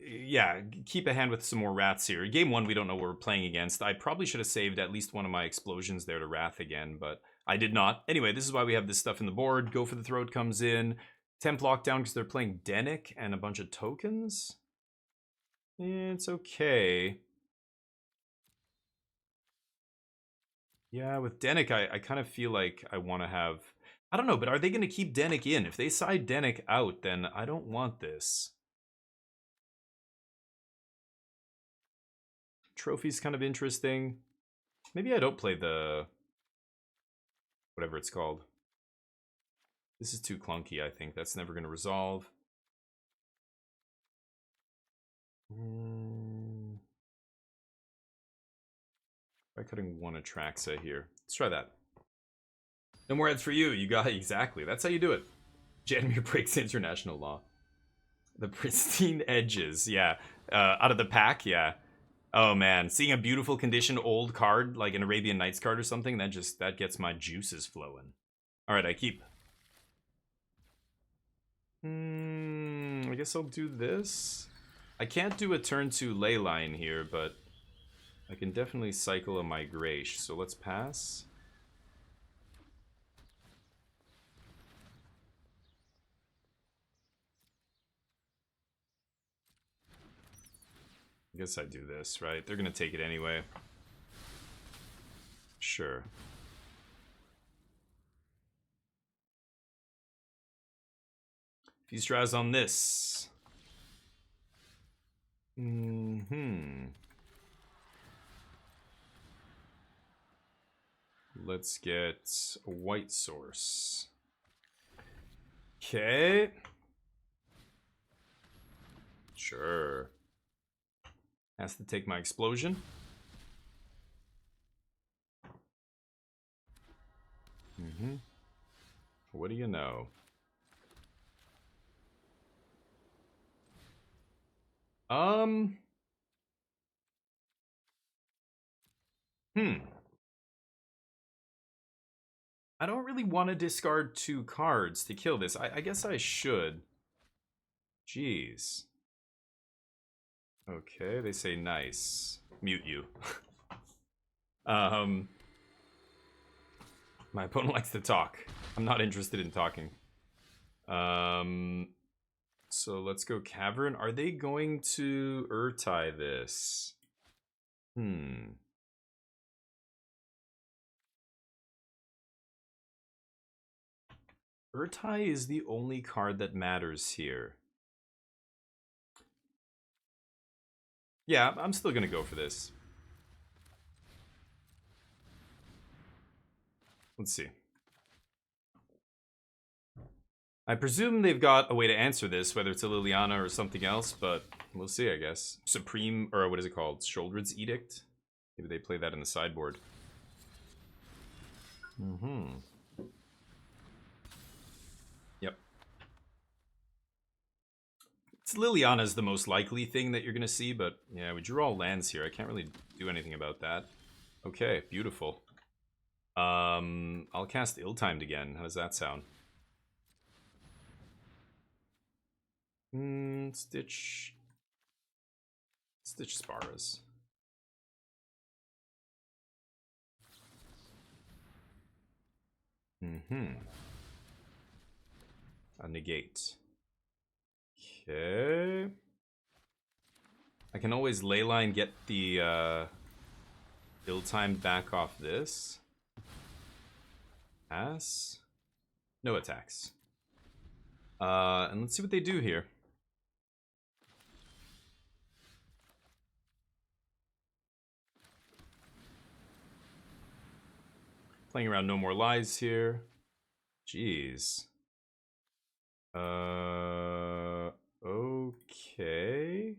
yeah, keep a hand with some more Wraths here. Game 1, we don't know what we're playing against. I probably should have saved at least one of my explosions there to Wrath again, but I did not. Anyway, this is why we have this stuff in the board. Go for the Throat comes in. Temp Lockdown because they're playing Dennick and a bunch of tokens. It's okay. Yeah, with Dennick, I kind of feel like I want to have... I don't know, but are they going to keep Dennick in? If they side Dennick out, then I don't want this. Trophy's kind of interesting. Maybe I don't play the... whatever it's called. This is too clunky, I think. That's never going to resolve. Try cutting 1 Atraxa here. Let's try that. No more ads for you. You got it. Exactly. That's how you do it. Janmir breaks international law. The pristine edges. Yeah. Out of the pack. Yeah. Oh man. Seeing a beautiful condition old card, like an Arabian Nights card or something, that gets my juices flowing. Alright, I keep. I guess I'll do this. I can't do a turn 2 Leyline here, but I can definitely cycle a Migration. So let's pass. I guess I do this, right? They're gonna take it anyway. Sure. Feastraz on this. Let's get a white source. Okay. Sure. Has to take my explosion. What do you know? I don't really want to discard 2 cards to kill this. I guess I should. Jeez. Okay, they say nice. Mute you. My opponent likes to talk. I'm not interested in talking. So let's go Cavern. Are they going to Urtai this? Urtai is the only card that matters here. Yeah, I'm still gonna go for this. Let's see. I presume they've got a way to answer this, whether it's a Liliana or something else, but we'll see, I guess. Supreme, or what is it called? Sheoldred's Edict? Maybe they play that in the sideboard. Yep. It's Liliana's the most likely thing that you're going to see, but yeah, we drew all lands here. I can't really do anything about that. Okay, beautiful. I'll cast Ill-Timed again. How does that sound? Stitch Sparras. A negate. Okay. I can always Leyline, get the Ill-Timed back off this. Pass. No attacks. And let's see what they do here. Playing around No More Lies here. Jeez. Okay.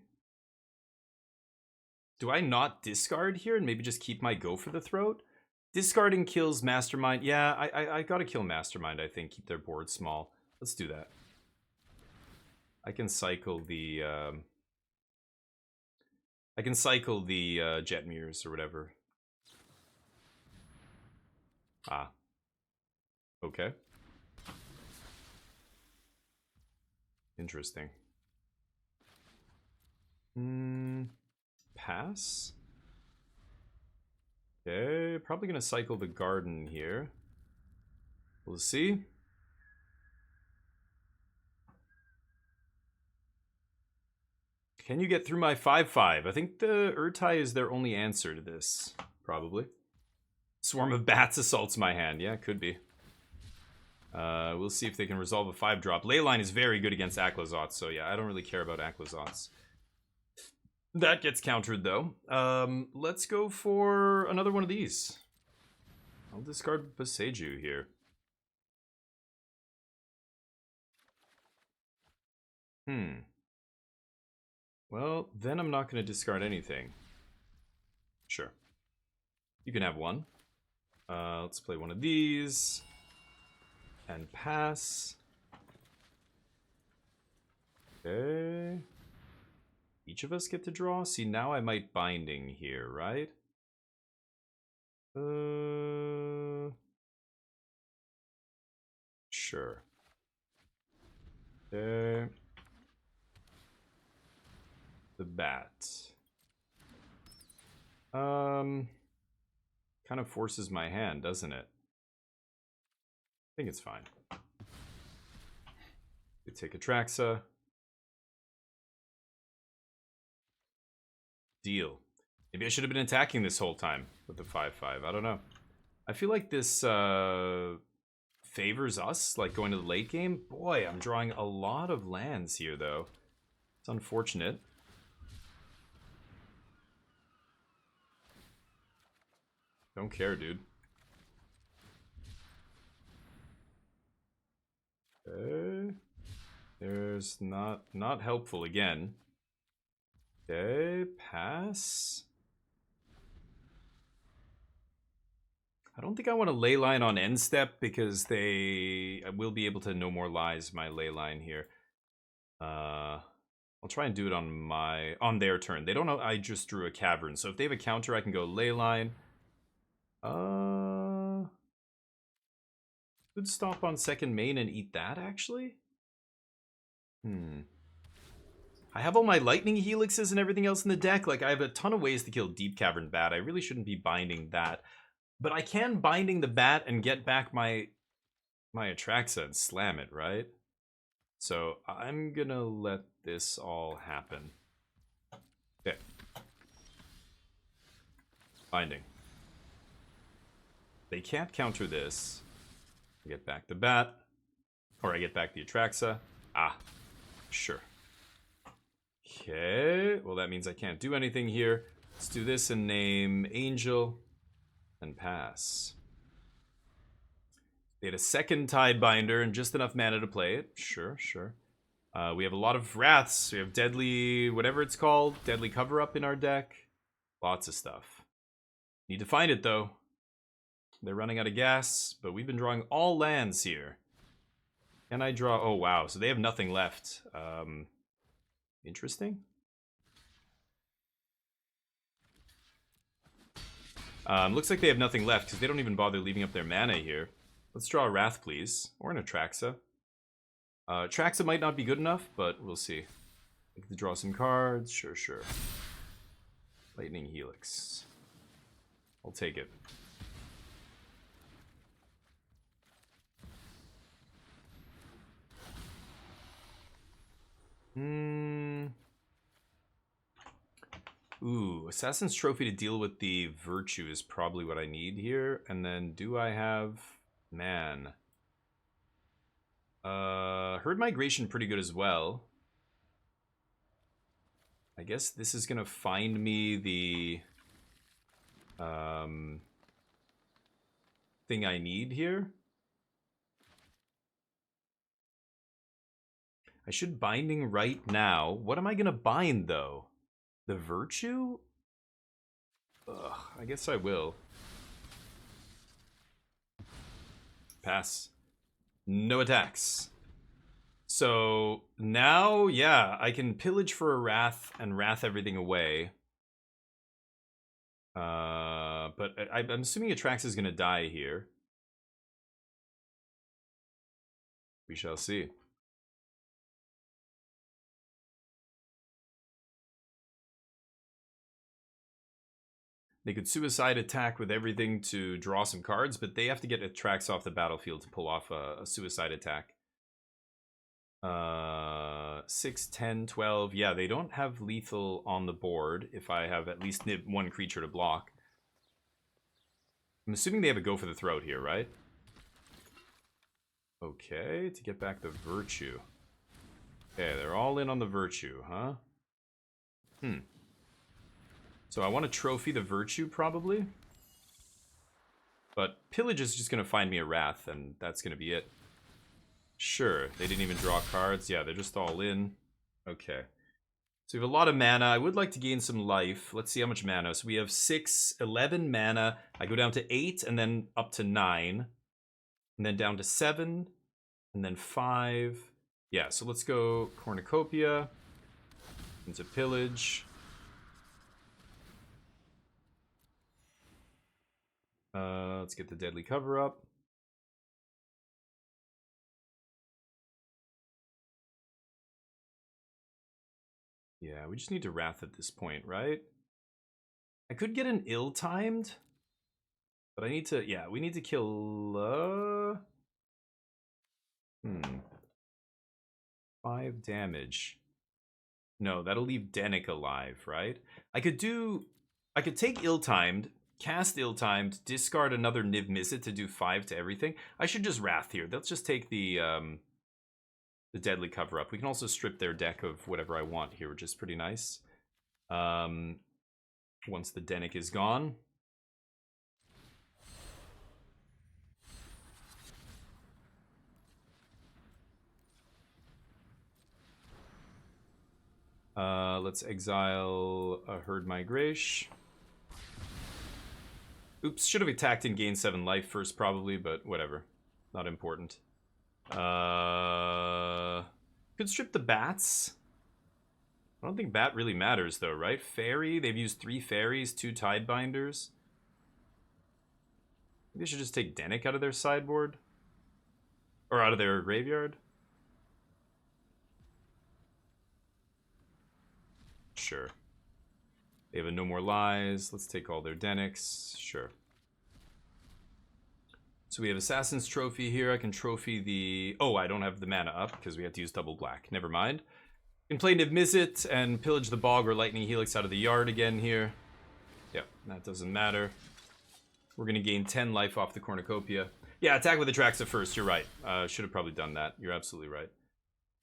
Do I not discard here and maybe just keep my Go for the Throat? Discarding kills Mastermind. Yeah, I gotta kill Mastermind, I think. Keep their board small. Let's do that. I can cycle the Jet Mirrors or whatever. Ah. Okay. Interesting. Pass? Okay, probably gonna cycle the Garden here. We'll see. Can you get through my 5/5? I think the Urtai is their only answer to this. Probably. Swarm of Bats assaults my hand. Yeah, could be. We'll see if they can resolve a 5-drop. Leyline is very good against Aclazotz, so yeah, I don't really care about Aclazotz. That gets countered, though. Let's go for another one of these. I'll discard Boseiju here. Well, then I'm not going to discard anything. Sure. You can have one. Let's play one of these. And pass. Okay. Each of us get to draw? See, now I might Binding here, right? Sure. Okay. The bat. Kind of forces my hand, doesn't it? I think it's fine. We take Atraxa. Deal. Maybe I should have been attacking this whole time with the 5/5. I don't know. I feel like this favors us, like going to the late game. Boy, I'm drawing a lot of lands here, though. It's unfortunate. Don't care, dude. Okay. There's not helpful again. Okay, pass. I don't think I want to ley line on end step because I will be able to no more lies my ley line here. I'll try and do it on their turn. They don't know I just drew a cavern, so if they have a counter, I can go ley line. Could stop on second main and eat that actually. I have all my lightning helixes and everything else in the deck. Like I have a ton of ways to kill Deep Cavern Bat. I really shouldn't be binding that. But I can binding the bat and get back my Atraxa and slam it, right? So I'm gonna let this all happen. Okay. Binding. They can't counter this. I get back the bat. Or I get back the Atraxa. Ah, sure. Okay, well that means I can't do anything here. Let's do this and name Angel and pass. They had a second Tidebinder and just enough mana to play it. Sure, sure. We have a lot of Wraths. We have Deadly, whatever it's called, Deadly Cover-Up in our deck. Lots of stuff. Need to find it though. They're running out of gas, but we've been drawing all lands here. Can I draw? Oh wow, so they have nothing left. Interesting. Looks like they have nothing left because they don't even bother leaving up their mana here. Let's draw a Wrath, please. Or an Atraxa. Atraxa might not be good enough, but we'll see. I get to draw some cards. Sure, sure. Lightning Helix. I'll take it. Ooh, Assassin's Trophy to deal with the Virtue is probably what I need here. And then do I have... Man. Herd Migration pretty good as well. I guess this is gonna find me the... thing I need here. I should Binding right now. What am I gonna bind, though? The Virtue? Ugh, I guess I will. Pass. No attacks. So now, yeah, I can pillage for a Wrath and Wrath everything away. But I'm assuming Atraxa is gonna die here. We shall see. They could Suicide attack with everything to draw some cards, but they have to get Atraxa off the battlefield to pull off a Suicide attack. 6, 10, 12. Yeah, they don't have lethal on the board if I have at least one creature to block. I'm assuming they have a go for the throat here, right? Okay, to get back the Virtue. Okay, they're all in on the Virtue, huh? So I want to trophy the Virtue, probably. But Pillage is just going to find me a Wrath, and that's going to be it. Sure, they didn't even draw cards. Yeah, they're just all in. Okay. So we have a lot of mana. I would like to gain some life. Let's see how much mana. So we have 6, 11 mana. I go down to 8, and then up to 9. And then down to 7. And then 5. Yeah, so let's go Cornucopia. Into Pillage. Let's get the Deadly Cover-Up. Yeah, we just need to Wrath at this point, right? I could get an Ill-Timed, but I need to, yeah, we need to kill, 5 damage. No, that'll leave Denick alive, right? I could take Ill-Timed, cast Ill-Timed, discard another Niv Mizzet to do 5 to everything. I should just Wrath here. Let's just take the Deadly Cover-Up. We can also strip their deck of whatever I want here, which is pretty nice. Once the Denick is gone. Let's exile a Herd Migration. Oops, should have attacked and gained 7 life first probably, but whatever. Not important. Could strip the bats. I don't think bat really matters though, right? Fairy, they've used 3 fairies, 2 Tidebinders. Maybe I should just take Dennick out of their sideboard. Or out of their graveyard. Sure. They have a No More Lies. Let's take all their Dennicks. Sure. So we have Assassin's Trophy here. I can trophy the... Oh, I don't have the mana up because we have to use double black. Never mind. Can play Niv Mizzet and pillage the Bog or Lightning Helix out of the yard again here. Yep, that doesn't matter. We're going to gain 10 life off the Cornucopia. Yeah, attack with Atraxa first. You're right. Should have probably done that. You're absolutely right.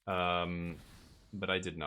But I did not.